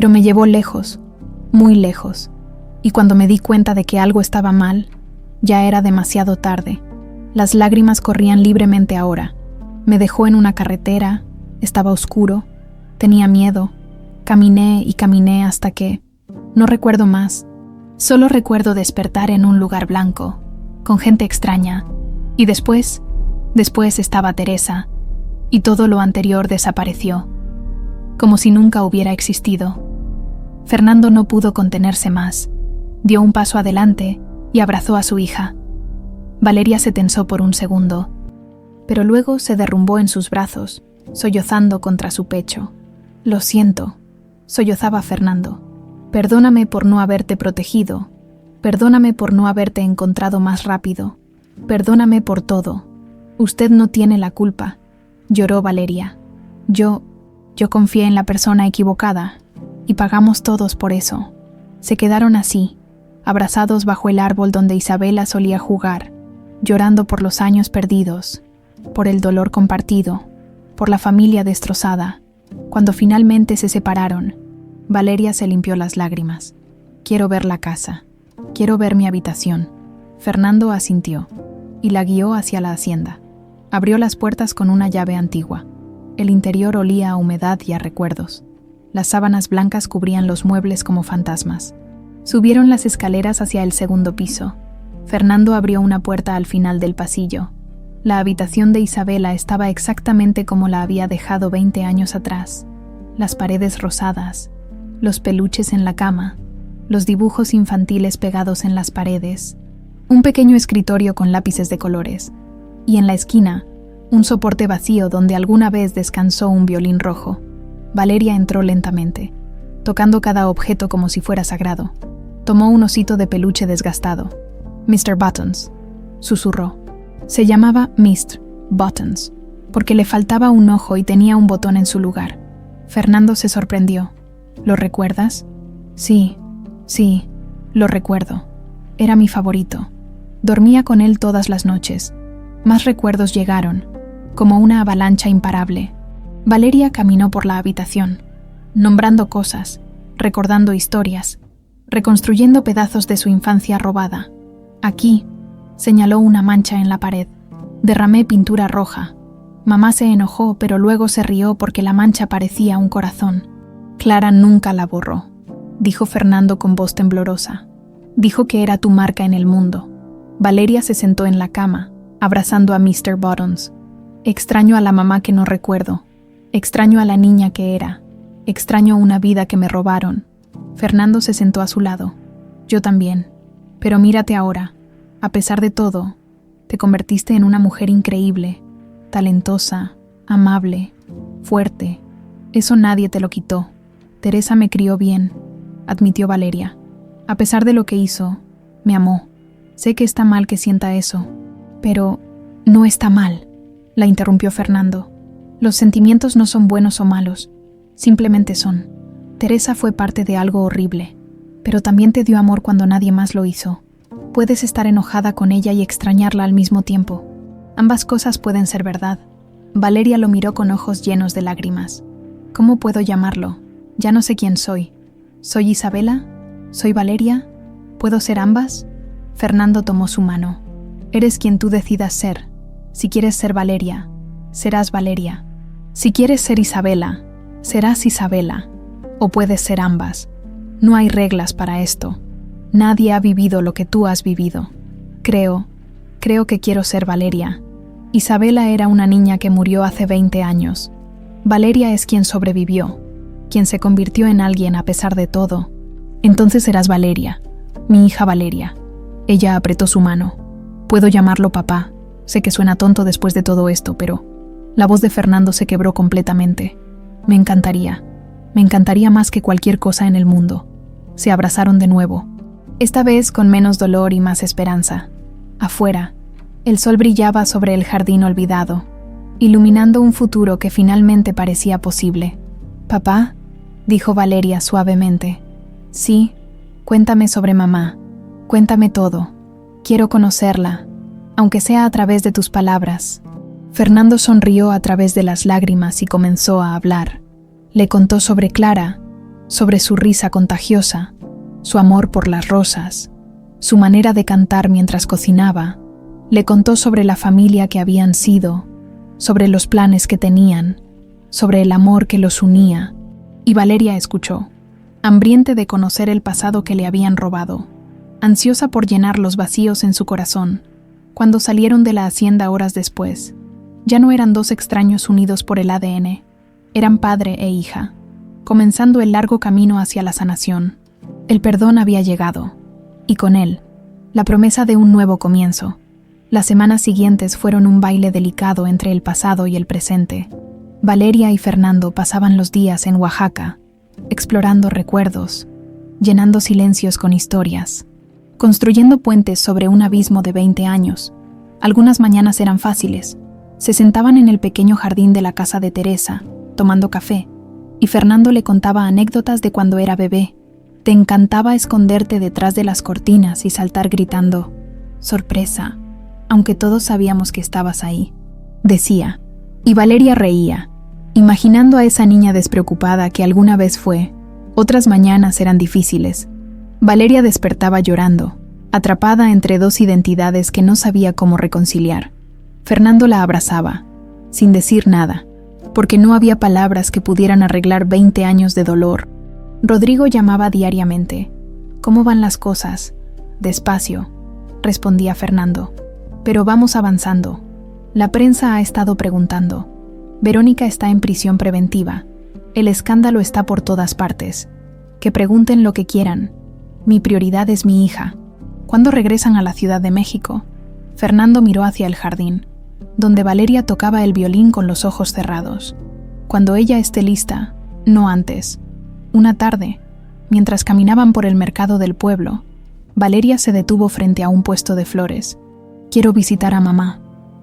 me llevó lejos, muy lejos, y cuando me di cuenta de que algo estaba mal, ya era demasiado tarde. Las lágrimas corrían libremente ahora. Me dejó en una carretera, estaba oscuro, tenía miedo. Caminé y caminé hasta que... no recuerdo más. Solo recuerdo despertar en un lugar blanco, con gente extraña, y después estaba Teresa, y todo lo anterior desapareció, como si nunca hubiera existido. Fernando no pudo contenerse más. Dio un paso adelante y abrazó a su hija. Valeria se tensó por un segundo, pero luego se derrumbó en sus brazos, sollozando contra su pecho. «Lo siento», sollozaba Fernando. «Perdóname por no haberte protegido. Perdóname por no haberte encontrado más rápido. Perdóname por todo. Usted no tiene la culpa», lloró Valeria. Yo confié en la persona equivocada y pagamos todos por eso». Se quedaron así, abrazados bajo el árbol donde Isabela solía jugar, llorando por los años perdidos, por el dolor compartido, por la familia destrozada. Cuando finalmente se separaron, Valeria se limpió las lágrimas. Quiero ver la casa. Quiero ver mi habitación. Fernando asintió y la guió hacia la hacienda. Abrió las puertas con una llave antigua. El interior olía a humedad y a recuerdos. Las sábanas blancas cubrían los muebles como fantasmas. Subieron las escaleras hacia el segundo piso. Fernando abrió una puerta al final del pasillo. La habitación de Isabela estaba exactamente como la había dejado 20 años atrás. Las paredes rosadas, los peluches en la cama, los dibujos infantiles pegados en las paredes, un pequeño escritorio con lápices de colores, y en la esquina, un soporte vacío donde alguna vez descansó un violín rojo. Valeria entró lentamente, tocando cada objeto como si fuera sagrado. Tomó un osito de peluche desgastado. Mr. Buttons, susurró. Se llamaba Mr. Buttons, porque le faltaba un ojo y tenía un botón en su lugar. Fernando se sorprendió. ¿Lo recuerdas? Sí, lo recuerdo. Era mi favorito. Dormía con él todas las noches. Más recuerdos llegaron, como una avalancha imparable. Valeria caminó por la habitación, nombrando cosas, recordando historias, reconstruyendo pedazos de su infancia robada. Aquí, señaló una mancha en la pared. Derramé pintura roja. Mamá se enojó, pero luego se rió porque la mancha parecía un corazón. Clara nunca la borró, dijo Fernando con voz temblorosa. Dijo que era tu marca en el mundo. Valeria se sentó en la cama, abrazando a Mr. Buttons. Extraño a la mamá que no recuerdo. Extraño a la niña que era. Extraño una vida que me robaron. Fernando se sentó a su lado. Yo también. Pero mírate ahora. A pesar de todo, te convertiste en una mujer increíble, talentosa, amable, fuerte. Eso nadie te lo quitó. Teresa me crió bien, admitió Valeria. A pesar de lo que hizo, me amó. Sé que está mal que sienta eso, pero no está mal, la interrumpió Fernando. Los sentimientos no son buenos o malos, simplemente son. Teresa fue parte de algo horrible, pero también te dio amor cuando nadie más lo hizo. Puedes estar enojada con ella y extrañarla al mismo tiempo. Ambas cosas pueden ser verdad. Valeria lo miró con ojos llenos de lágrimas. ¿Cómo puedo llamarlo? Ya no sé quién soy. ¿Soy Isabela? ¿Soy Valeria? ¿Puedo ser ambas? Fernando tomó su mano. Eres quien tú decidas ser. Si quieres ser Valeria, serás Valeria. Si quieres ser Isabela, serás Isabela. O puedes ser ambas. No hay reglas para esto. Nadie ha vivido lo que tú has vivido. Creo que quiero ser Valeria. Isabela era una niña que murió hace 20 años. Valeria es quien sobrevivió, quien se convirtió en alguien a pesar de todo. Entonces serás Valeria, mi hija Valeria. Ella apretó su mano. Puedo llamarlo papá. Sé que suena tonto después de todo esto, pero la voz de Fernando se quebró completamente. Me encantaría más que cualquier cosa en el mundo. Se abrazaron de nuevo, esta vez con menos dolor y más esperanza. Afuera, el sol brillaba sobre el jardín olvidado, iluminando un futuro que finalmente parecía posible. «Papá», dijo Valeria suavemente. «Sí, cuéntame sobre mamá. Cuéntame todo. Quiero conocerla, aunque sea a través de tus palabras». Fernando sonrió a través de las lágrimas y comenzó a hablar. Le contó sobre Clara, sobre su risa contagiosa, su amor por las rosas, su manera de cantar mientras cocinaba. Le contó sobre la familia que habían sido, sobre los planes que tenían, sobre el amor que los unía. Y Valeria escuchó, hambriente de conocer el pasado que le habían robado, ansiosa por llenar los vacíos en su corazón. Cuando salieron de la hacienda horas después, ya no eran dos extraños unidos por el ADN, eran padre e hija, comenzando el largo camino hacia la sanación. El perdón había llegado, y con él, la promesa de un nuevo comienzo. Las semanas siguientes fueron un baile delicado entre el pasado y el presente. Valeria y Fernando pasaban los días en Oaxaca, explorando recuerdos, llenando silencios con historias, construyendo puentes sobre un abismo de 20 años. Algunas mañanas eran fáciles. Se sentaban en el pequeño jardín de la casa de Teresa, tomando café, y Fernando le contaba anécdotas de cuando era bebé. Te encantaba esconderte detrás de las cortinas y saltar gritando, «¡Sorpresa!», aunque todos sabíamos que estabas ahí. Decía, Y Valeria reía, imaginando a esa niña despreocupada que alguna vez fue. Otras mañanas eran difíciles. Valeria despertaba llorando, atrapada entre dos identidades que no sabía cómo reconciliar. Fernando la abrazaba, sin decir nada, porque no había palabras que pudieran arreglar 20 años de dolor. Rodrigo llamaba diariamente. «¿Cómo van las cosas?» «Despacio», respondía Fernando. «Pero vamos avanzando. La prensa ha estado preguntando. Verónica está en prisión preventiva. El escándalo está por todas partes. Que pregunten lo que quieran. Mi prioridad es mi hija. ¿Cuándo regresan a la Ciudad de México?» Fernando miró hacia el jardín, donde Valeria tocaba el violín con los ojos cerrados. «Cuando ella esté lista, no antes». Una tarde, mientras caminaban por el mercado del pueblo, Valeria se detuvo frente a un puesto de flores. «Quiero visitar a mamá»,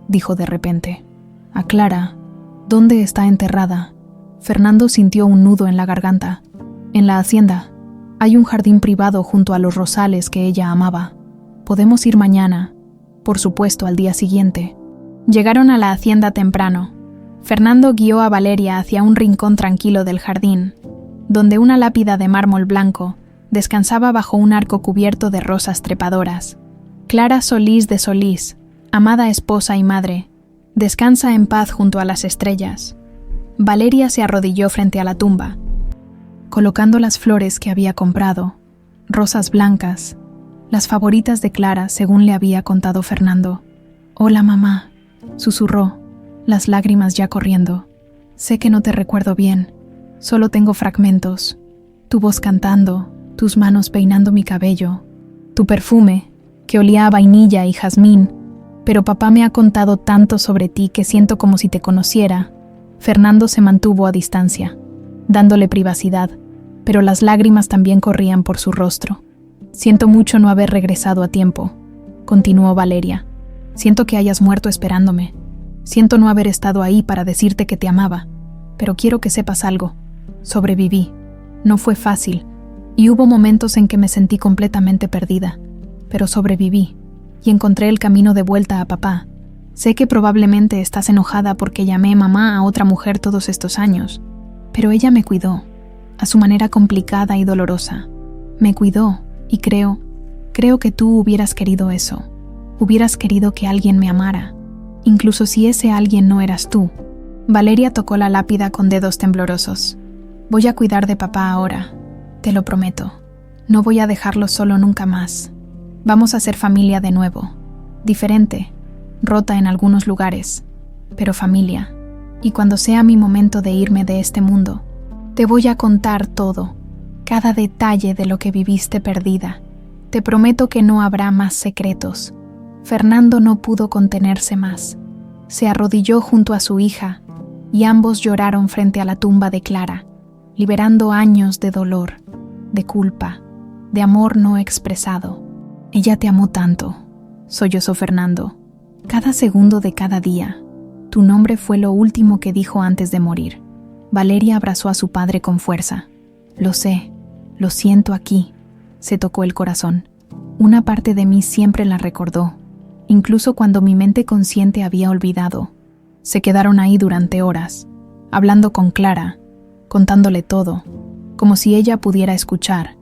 dijo de repente. «A Clara. ¿Dónde está enterrada?» Fernando sintió un nudo en la garganta. «En la hacienda. Hay un jardín privado junto a los rosales que ella amaba. Podemos ir mañana. Por supuesto, al día siguiente». Llegaron a la hacienda temprano. Fernando guió a Valeria hacia un rincón tranquilo del jardín, donde una lápida de mármol blanco descansaba bajo un arco cubierto de rosas trepadoras. «Clara Solís de Solís, amada esposa y madre, descansa en paz junto a las estrellas». Valeria se arrodilló frente a la tumba, colocando las flores que había comprado, rosas blancas, las favoritas de Clara según le había contado Fernando. «Hola, mamá», susurró, las lágrimas ya corriendo. «Sé que no te recuerdo bien. Solo tengo fragmentos. Tu voz cantando, tus manos peinando mi cabello, tu perfume, que olía a vainilla y jazmín, pero papá me ha contado tanto sobre ti que siento como si te conociera». Fernando se mantuvo a distancia, dándole privacidad, pero las lágrimas también corrían por su rostro. «Siento mucho no haber regresado a tiempo», continuó Valeria. «Siento que hayas muerto esperándome. Siento no haber estado ahí para decirte que te amaba, pero quiero que sepas algo. Sobreviví. No fue fácil, y hubo momentos en que me sentí completamente perdida, pero sobreviví, y encontré el camino de vuelta a papá. Sé que probablemente estás enojada porque llamé mamá a otra mujer todos estos años, pero ella me cuidó, a su manera complicada y dolorosa. Me cuidó, y creo que tú hubieras querido eso. Hubieras querido que alguien me amara, incluso si ese alguien no eras tú». Valeria tocó la lápida con dedos temblorosos. «Voy a cuidar de papá ahora, te lo prometo. No voy a dejarlo solo nunca más. Vamos a ser familia de nuevo. Diferente, rota en algunos lugares, pero familia. Y cuando sea mi momento de irme de este mundo, te voy a contar todo, cada detalle de lo que viviste perdida. Te prometo que no habrá más secretos». Fernando no pudo contenerse más. Se arrodilló junto a su hija y ambos lloraron frente a la tumba de Clara, liberando años de dolor, de culpa, de amor no expresado. «Ella te amó tanto», sollozó Fernando. «Cada segundo de cada día. Tu nombre fue lo último que dijo antes de morir». Valeria abrazó a su padre con fuerza. «Lo sé, lo siento aquí». Se tocó el corazón. «Una parte de mí siempre la recordó, incluso cuando mi mente consciente había olvidado». Se quedaron ahí durante horas, hablando con Clara, contándole todo, como si ella pudiera escuchar,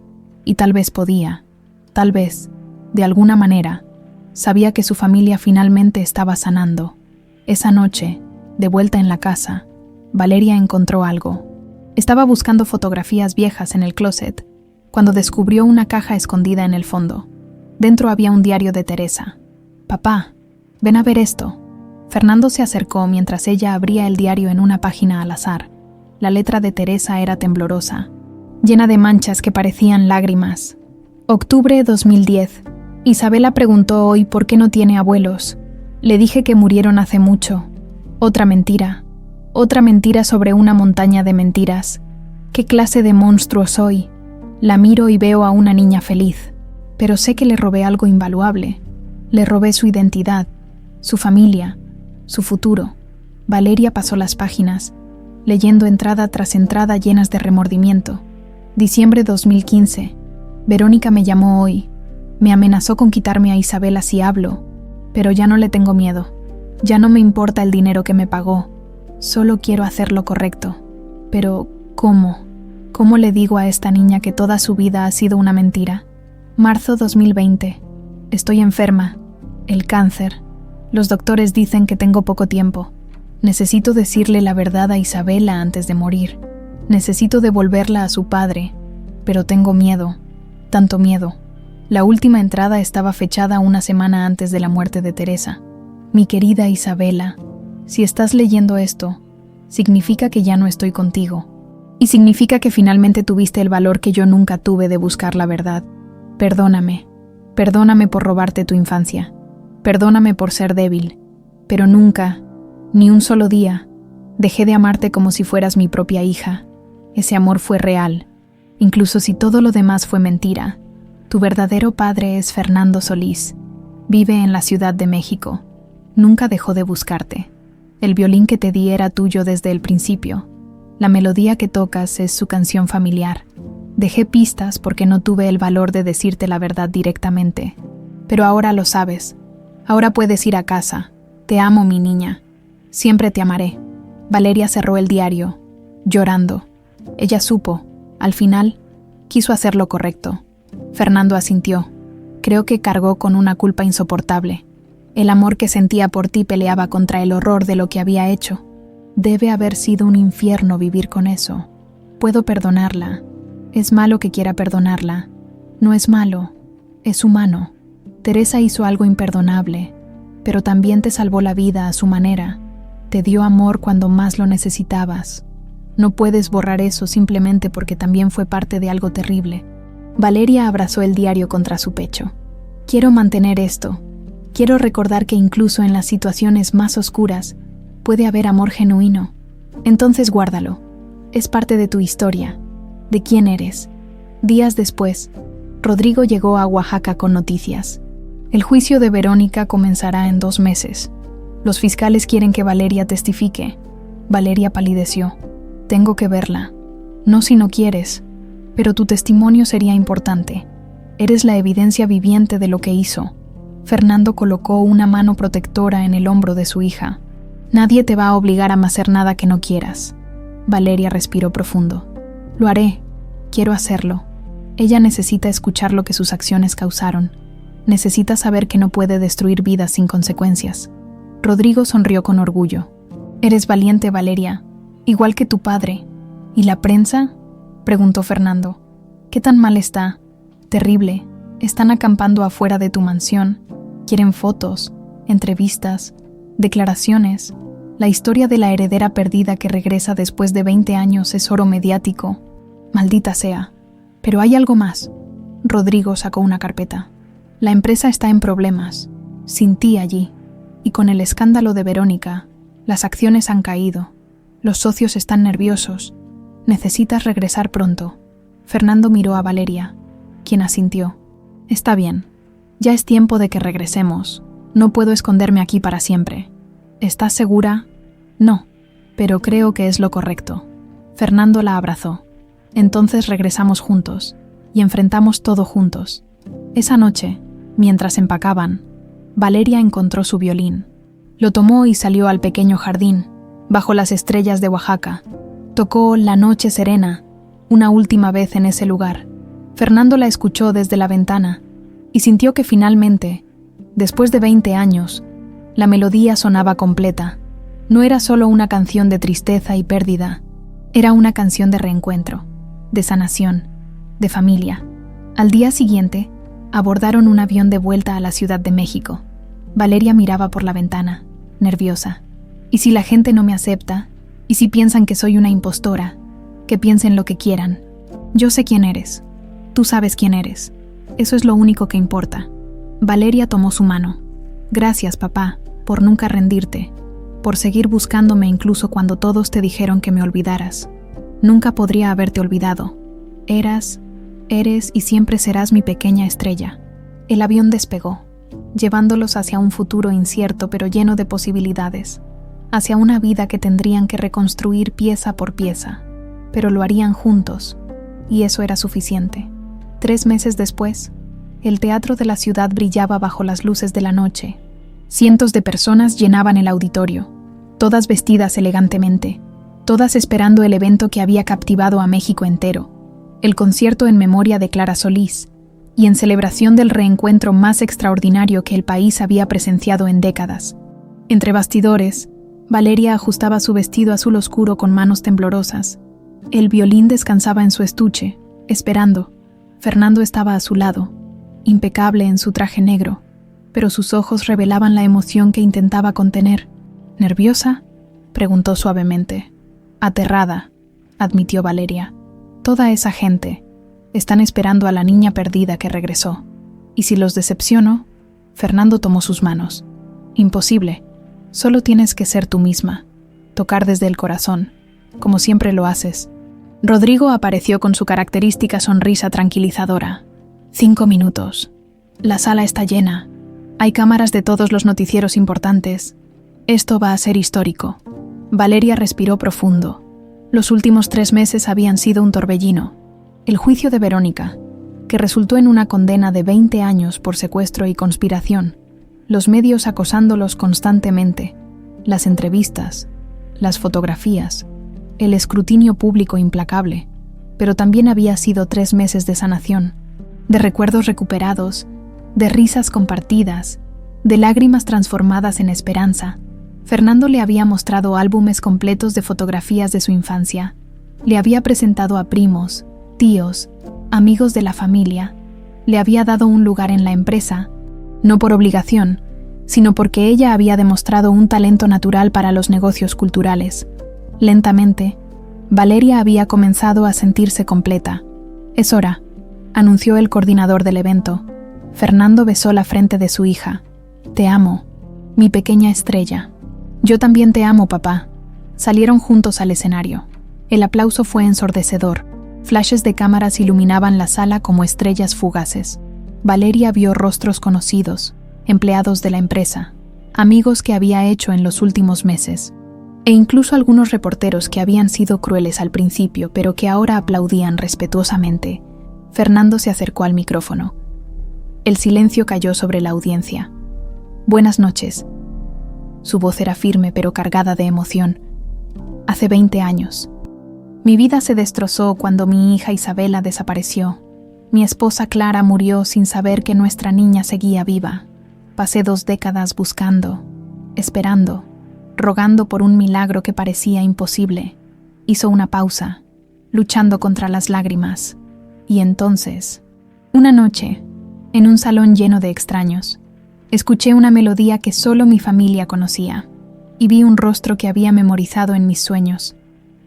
y tal vez podía, tal vez, de alguna manera, sabía que su familia finalmente estaba sanando. Esa noche, de vuelta en la casa, Valeria encontró algo. Estaba buscando fotografías viejas en el closet, cuando descubrió una caja escondida en el fondo. Dentro había un diario de Teresa. «Papá, ven a ver esto». Fernando se acercó mientras ella abría el diario en una página al azar. La letra de Teresa era temblorosa, llena de manchas que parecían lágrimas. Octubre 2010. Isabela preguntó hoy por qué no tiene abuelos. Le dije que murieron hace mucho. Otra mentira sobre una montaña de mentiras. ¿Qué clase de monstruo soy? La miro y veo a una niña feliz, pero sé que le robé algo invaluable. Le robé su identidad, su familia, su futuro. Valeria pasó las páginas, leyendo entrada tras entrada llenas de remordimiento. Diciembre 2015. Verónica me llamó hoy. Me amenazó con quitarme a Isabela si hablo, pero ya no le tengo miedo. Ya no me importa el dinero que me pagó. Solo quiero hacer lo correcto. Pero, ¿cómo? ¿Cómo le digo a esta niña que toda su vida ha sido una mentira? Marzo 2020. Estoy enferma. El cáncer. Los doctores dicen que tengo poco tiempo. Necesito decirle la verdad a Isabela antes de morir. Necesito devolverla a su padre. Pero tengo miedo. Tanto miedo. La última entrada estaba fechada una semana antes de la muerte de Teresa. Mi querida Isabela, si estás leyendo esto, significa que ya no estoy contigo. Y significa que finalmente tuviste el valor que yo nunca tuve de buscar la verdad. Perdóname. Perdóname por robarte tu infancia. Perdóname por ser débil. Pero nunca, ni un solo día, dejé de amarte como si fueras mi propia hija. Ese amor fue real, incluso si todo lo demás fue mentira. Tu verdadero padre es Fernando Solís. Vive en la Ciudad de México. Nunca dejó de buscarte. El violín que te di era tuyo desde el principio. La melodía que tocas es su canción familiar. Dejé pistas porque no tuve el valor de decirte la verdad directamente. Pero ahora lo sabes. Ahora puedes ir a casa. Te amo, mi niña. Siempre te amaré. Valeria cerró el diario, llorando. Ella supo, al final, quiso hacer lo correcto. Fernando asintió. Creo que cargó con una culpa insoportable. El amor que sentía por ti peleaba contra el horror de lo que había hecho. Debe haber sido un infierno vivir con eso. Puedo perdonarla. Es malo que quiera perdonarla. No es malo, es humano. Teresa hizo algo imperdonable, pero también te salvó la vida a su manera. Te dio amor cuando más lo necesitabas. No puedes borrar eso simplemente porque también fue parte de algo terrible. Valeria abrazó el diario contra su pecho. Quiero mantener esto. Quiero recordar que incluso en las situaciones más oscuras puede haber amor genuino. Entonces guárdalo. Es parte de tu historia, de quién eres. Días después, Rodrigo llegó a Oaxaca con noticias. El juicio de Verónica comenzará en 2 meses. Los fiscales quieren que Valeria testifique. Valeria palideció. Tengo que verla. No si no quieres, pero tu testimonio sería importante. Eres la evidencia viviente de lo que hizo. Fernando colocó una mano protectora en el hombro de su hija. Nadie te va a obligar a hacer nada que no quieras. Valeria respiró profundo. Lo haré. Quiero hacerlo. Ella necesita escuchar lo que sus acciones causaron. Necesita saber que no puede destruir vidas sin consecuencias. Rodrigo sonrió con orgullo. Eres valiente, Valeria, igual que tu padre. ¿Y la prensa? Preguntó Fernando. ¿Qué tan mal está? Terrible. Están acampando afuera de tu mansión. Quieren fotos, entrevistas, declaraciones. La historia de la heredera perdida que regresa después de 20 años es oro mediático. Maldita sea. Pero hay algo más. Rodrigo sacó una carpeta. La empresa está en problemas, sin ti allí. Y con el escándalo de Verónica, las acciones han caído. Los socios están nerviosos. Necesitas regresar pronto. Fernando miró a Valeria, quien asintió. Está bien. Ya es tiempo de que regresemos. No puedo esconderme aquí para siempre. ¿Estás segura? No, pero creo que es lo correcto. Fernando la abrazó. Entonces regresamos juntos, y enfrentamos todo juntos. Esa noche, mientras empacaban, Valeria encontró su violín. Lo tomó y salió al pequeño jardín, bajo las estrellas de Oaxaca. Tocó La Noche Serena, una última vez en ese lugar. Fernando la escuchó desde la ventana y sintió que finalmente, después de 20 años, la melodía sonaba completa. No era solo una canción de tristeza y pérdida, era una canción de reencuentro, de sanación, de familia. Al día siguiente, abordaron un avión de vuelta a la Ciudad de México. Valeria miraba por la ventana, nerviosa. ¿Y si la gente no me acepta? ¿Y si piensan que soy una impostora? Que piensen lo que quieran. Yo sé quién eres. Tú sabes quién eres. Eso es lo único que importa. Valeria tomó su mano. Gracias, papá, por nunca rendirte, por seguir buscándome incluso cuando todos te dijeron que me olvidaras. Nunca podría haberte olvidado. Eres y siempre serás mi pequeña estrella. El avión despegó, llevándolos hacia un futuro incierto pero lleno de posibilidades, hacia una vida que tendrían que reconstruir pieza por pieza, pero lo harían juntos, y eso era suficiente. 3 meses después, el teatro de la ciudad brillaba bajo las luces de la noche. Cientos de personas llenaban el auditorio. todas vestidas elegantemente, todas esperando el evento que había captivado a México entero, el concierto en memoria de Clara Solís, y en celebración del reencuentro más extraordinario que el país había presenciado en décadas. Entre bastidores, Valeria ajustaba su vestido azul oscuro con manos temblorosas. El violín descansaba en su estuche, esperando. Fernando estaba a su lado, impecable en su traje negro, pero sus ojos revelaban la emoción que intentaba contener. ¿Nerviosa?, preguntó suavemente. Aterrada, admitió Valeria. Toda esa gente están esperando a la niña perdida que regresó. ¿Y si los decepciono? Fernando tomó sus manos. Imposible. Solo tienes que ser tú misma, tocar desde el corazón, como siempre lo haces. Rodrigo apareció con su característica sonrisa tranquilizadora. 5 minutos. La sala está llena. Hay cámaras de todos los noticieros importantes. Esto va a ser histórico. Valeria respiró profundo. Los últimos 3 meses habían sido un torbellino. El juicio de Verónica, que resultó en una condena de 20 años por secuestro y conspiración, los medios acosándolos constantemente, las entrevistas, las fotografías, el escrutinio público implacable, pero también había sido 3 meses de sanación, de recuerdos recuperados, de risas compartidas, de lágrimas transformadas en esperanza. Fernando le había mostrado álbumes completos de fotografías de su infancia, le había presentado a primos, tíos, amigos de la familia, le había dado un lugar en la empresa, no por obligación, sino porque ella había demostrado un talento natural para los negocios culturales. Lentamente, Valeria había comenzado a sentirse completa. «Es hora», anunció el coordinador del evento. Fernando besó la frente de su hija. «Te amo, mi pequeña estrella». «Yo también te amo, papá». Salieron juntos al escenario. El aplauso fue ensordecedor. Flashes de cámaras iluminaban la sala como estrellas fugaces. Valeria vio rostros conocidos, empleados de la empresa, amigos que había hecho en los últimos meses, e incluso algunos reporteros que habían sido crueles al principio, pero que ahora aplaudían respetuosamente. Fernando se acercó al micrófono. El silencio cayó sobre la audiencia. «Buenas noches». Su voz era firme pero cargada de emoción. «Hace 20 años. Mi vida se destrozó cuando mi hija Isabela desapareció. Mi esposa Clara murió sin saber que nuestra niña seguía viva. Pasé 2 décadas buscando, esperando, rogando por un milagro que parecía imposible». Hizo una pausa, luchando contra las lágrimas. Y entonces, una noche, en un salón lleno de extraños, escuché una melodía que solo mi familia conocía, y vi un rostro que había memorizado en mis sueños.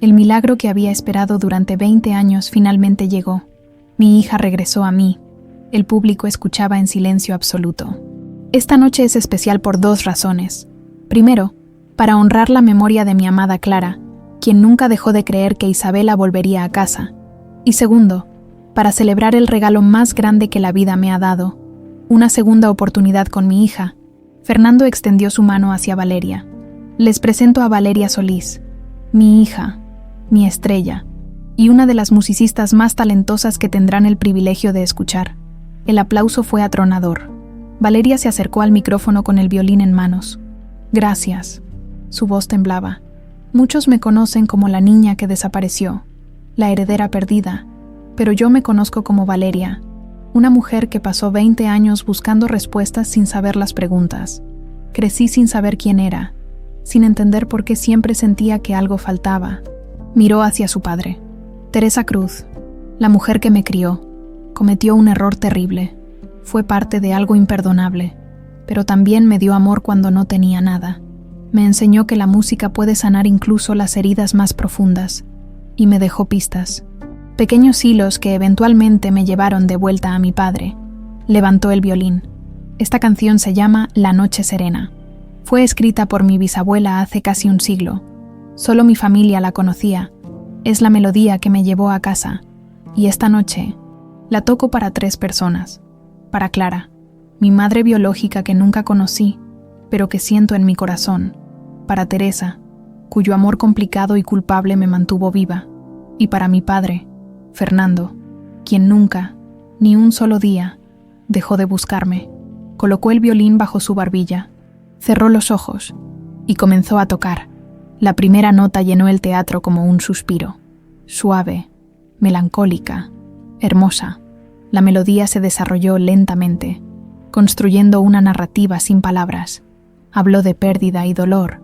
El milagro que había esperado durante 20 años finalmente llegó. Mi hija regresó a mí. El público escuchaba en silencio absoluto. Esta noche es especial por 2 razones. Primero, para honrar la memoria de mi amada Clara, quien nunca dejó de creer que Isabela volvería a casa. Y segundo, para celebrar el regalo más grande que la vida me ha dado, una segunda oportunidad con mi hija. Fernando extendió su mano hacia Valeria. Les presento a Valeria Solís, mi hija, mi estrella, y una de las musicistas más talentosas que tendrán el privilegio de escuchar. El aplauso fue atronador. Valeria se acercó al micrófono con el violín en manos. «Gracias». Su voz temblaba. «Muchos me conocen como la niña que desapareció, la heredera perdida, pero yo me conozco como Valeria, una mujer que pasó 20 años buscando respuestas sin saber las preguntas. Crecí sin saber quién era, sin entender por qué siempre sentía que algo faltaba». Miró hacia su padre. «Teresa Cruz, la mujer que me crió, cometió un error terrible. Fue parte de algo imperdonable, pero también me dio amor cuando no tenía nada. Me enseñó que la música puede sanar incluso las heridas más profundas, y me dejó pistas. Pequeños hilos que eventualmente me llevaron de vuelta a mi padre». Levantó el violín. Esta canción se llama La Noche Serena. Fue escrita por mi bisabuela hace casi un siglo. Solo mi familia la conocía. Es la melodía que me llevó a casa. Y esta noche la toco para 3 personas. Para Clara, mi madre biológica que nunca conocí, pero que siento en mi corazón. Para Teresa, cuyo amor complicado y culpable me mantuvo viva. Y para mi padre, Fernando, quien nunca, ni un solo día, dejó de buscarme. Colocó el violín bajo su barbilla, cerró los ojos y comenzó a tocar. La primera nota llenó el teatro como un suspiro. Suave, melancólica, hermosa. La melodía se desarrolló lentamente, construyendo una narrativa sin palabras. Habló de pérdida y dolor,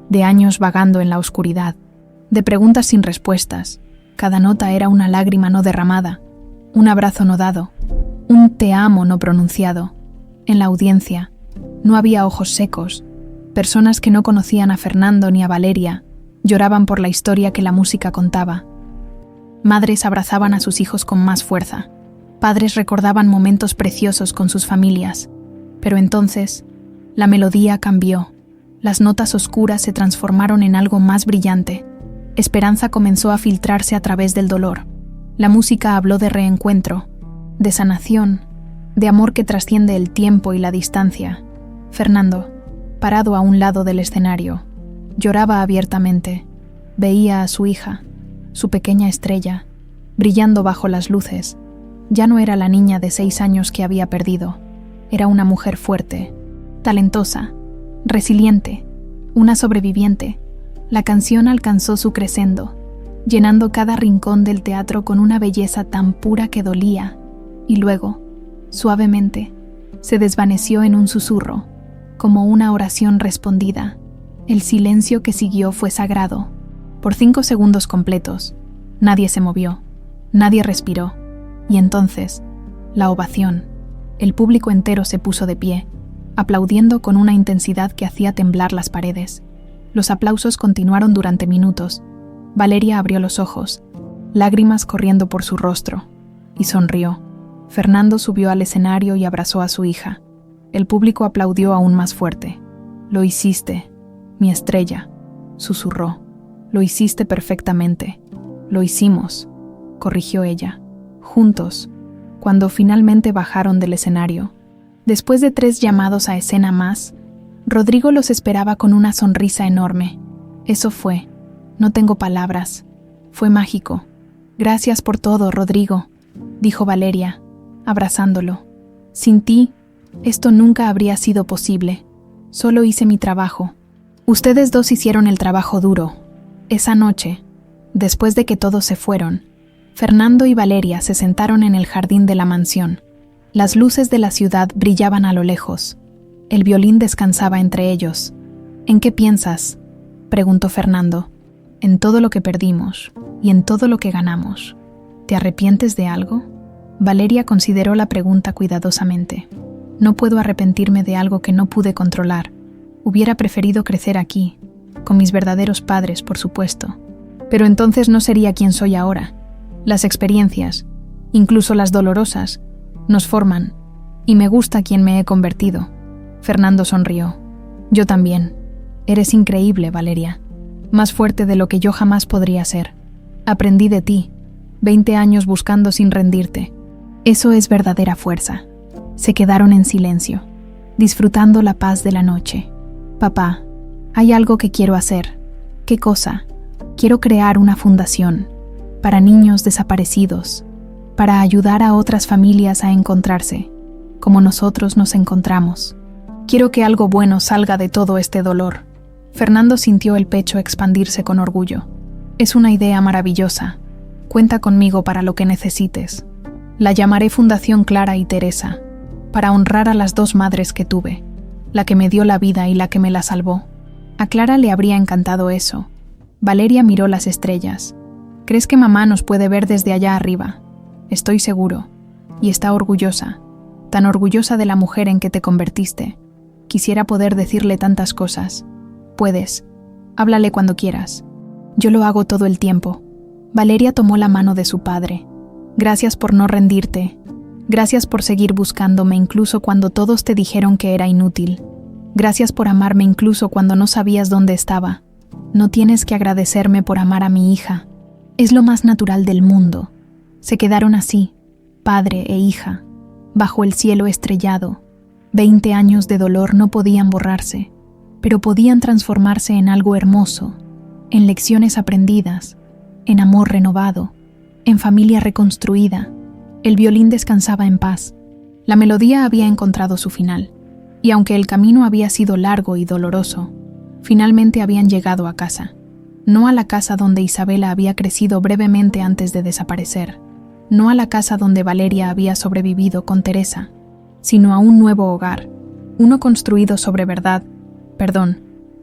de años vagando en la oscuridad, de preguntas sin respuestas. Cada nota era una lágrima no derramada, un abrazo no dado, un te amo no pronunciado. En la audiencia no había ojos secos. Personas que no conocían a Fernando ni a Valeria lloraban por la historia que la música contaba. Madres abrazaban a sus hijos con más fuerza. Padres recordaban momentos preciosos con sus familias. Pero entonces, la melodía cambió. Las notas oscuras se transformaron en algo más brillante. Esperanza comenzó a filtrarse a través del dolor. La música habló de reencuentro, de sanación, de amor que trasciende el tiempo y la distancia. Fernando, parado a un lado del escenario, lloraba abiertamente. Veía a su hija, su pequeña estrella, brillando bajo las luces. Ya no era la niña de 6 años que había perdido. Era una mujer fuerte, talentosa, resiliente, una sobreviviente. La canción alcanzó su crescendo, llenando cada rincón del teatro con una belleza tan pura que dolía, y luego, suavemente, se desvaneció en un susurro, como una oración respondida. El silencio que siguió fue sagrado. Por 5 segundos completos, nadie se movió, nadie respiró, y entonces, la ovación. El público entero se puso de pie, aplaudiendo con una intensidad que hacía temblar las paredes. Los aplausos continuaron durante minutos. Valeria abrió los ojos, lágrimas corriendo por su rostro, y sonrió. Fernando subió al escenario y abrazó a su hija. El público aplaudió aún más fuerte. «Lo hiciste, mi estrella», susurró. «Lo hiciste perfectamente». «Lo hicimos», corrigió ella. Juntos, cuando finalmente bajaron del escenario. Después de 3 llamados a escena más, Rodrigo los esperaba con una sonrisa enorme. Eso fue. No tengo palabras. Fue mágico. «Gracias por todo, Rodrigo», dijo Valeria, abrazándolo. «Sin ti, esto nunca habría sido posible. Solo hice mi trabajo. Ustedes 2 hicieron el trabajo duro». Esa noche, después de que todos se fueron, Fernando y Valeria se sentaron en el jardín de la mansión. Las luces de la ciudad brillaban a lo lejos. El violín descansaba entre ellos. «¿En qué piensas?», preguntó Fernando. «En todo lo que perdimos y en todo lo que ganamos. ¿Te arrepientes de algo?». Valeria consideró la pregunta cuidadosamente. «No puedo arrepentirme de algo que no pude controlar. Hubiera preferido crecer aquí, con mis verdaderos padres, por supuesto. Pero entonces no sería quien soy ahora. Las experiencias, incluso las dolorosas, nos forman, y me gusta quien me he convertido». Fernando sonrió. «Yo también. Eres increíble, Valeria. Más fuerte de lo que yo jamás podría ser. Aprendí de ti. 20 años buscando sin rendirte. Eso es verdadera fuerza». Se quedaron en silencio, disfrutando la paz de la noche. «Papá, hay algo que quiero hacer». «¿Qué cosa?». «Quiero crear una fundación para niños desaparecidos, para ayudar a otras familias a encontrarse, como nosotros nos encontramos. Quiero que algo bueno salga de todo este dolor». Fernando sintió el pecho expandirse con orgullo. «Es una idea maravillosa. Cuenta conmigo para lo que necesites. La llamaré Fundación Clara y Teresa, para honrar a las 2 madres que tuve, la que me dio la vida y la que me la salvó». A Clara le habría encantado eso. Valeria miró las estrellas. «¿Crees que mamá nos puede ver desde allá arriba?». «Estoy seguro. Y está orgullosa. Tan orgullosa de la mujer en que te convertiste. Quisiera poder decirle tantas cosas». «Puedes. Háblale cuando quieras». «Yo lo hago todo el tiempo». Valeria tomó la mano de su padre. «Gracias por no rendirte. Gracias por seguir buscándome incluso cuando todos te dijeron que era inútil. Gracias por amarme incluso cuando no sabías dónde estaba. No tienes que agradecerme por amar a mi hija. Es lo más natural del mundo». Se quedaron así, padre e hija, bajo el cielo estrellado. 20 años de dolor no podían borrarse, pero podían transformarse en algo hermoso, en lecciones aprendidas, en amor renovado, en familia reconstruida. El violín descansaba en paz. La melodía había encontrado su final, y aunque el camino había sido largo y doloroso, finalmente habían llegado a casa. no a la casa donde Isabela había crecido brevemente antes de desaparecer, no a la casa donde Valeria había sobrevivido con Teresa, sino a un nuevo hogar, uno construido sobre verdad, perdón,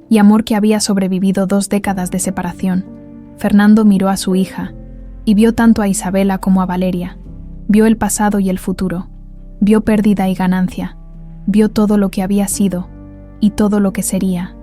y amor que había sobrevivido 2 décadas de separación. Fernando miró a su hija, y vio tanto a Isabela como a Valeria, vio el pasado y el futuro, vio pérdida y ganancia, vio todo lo que había sido, y todo lo que sería.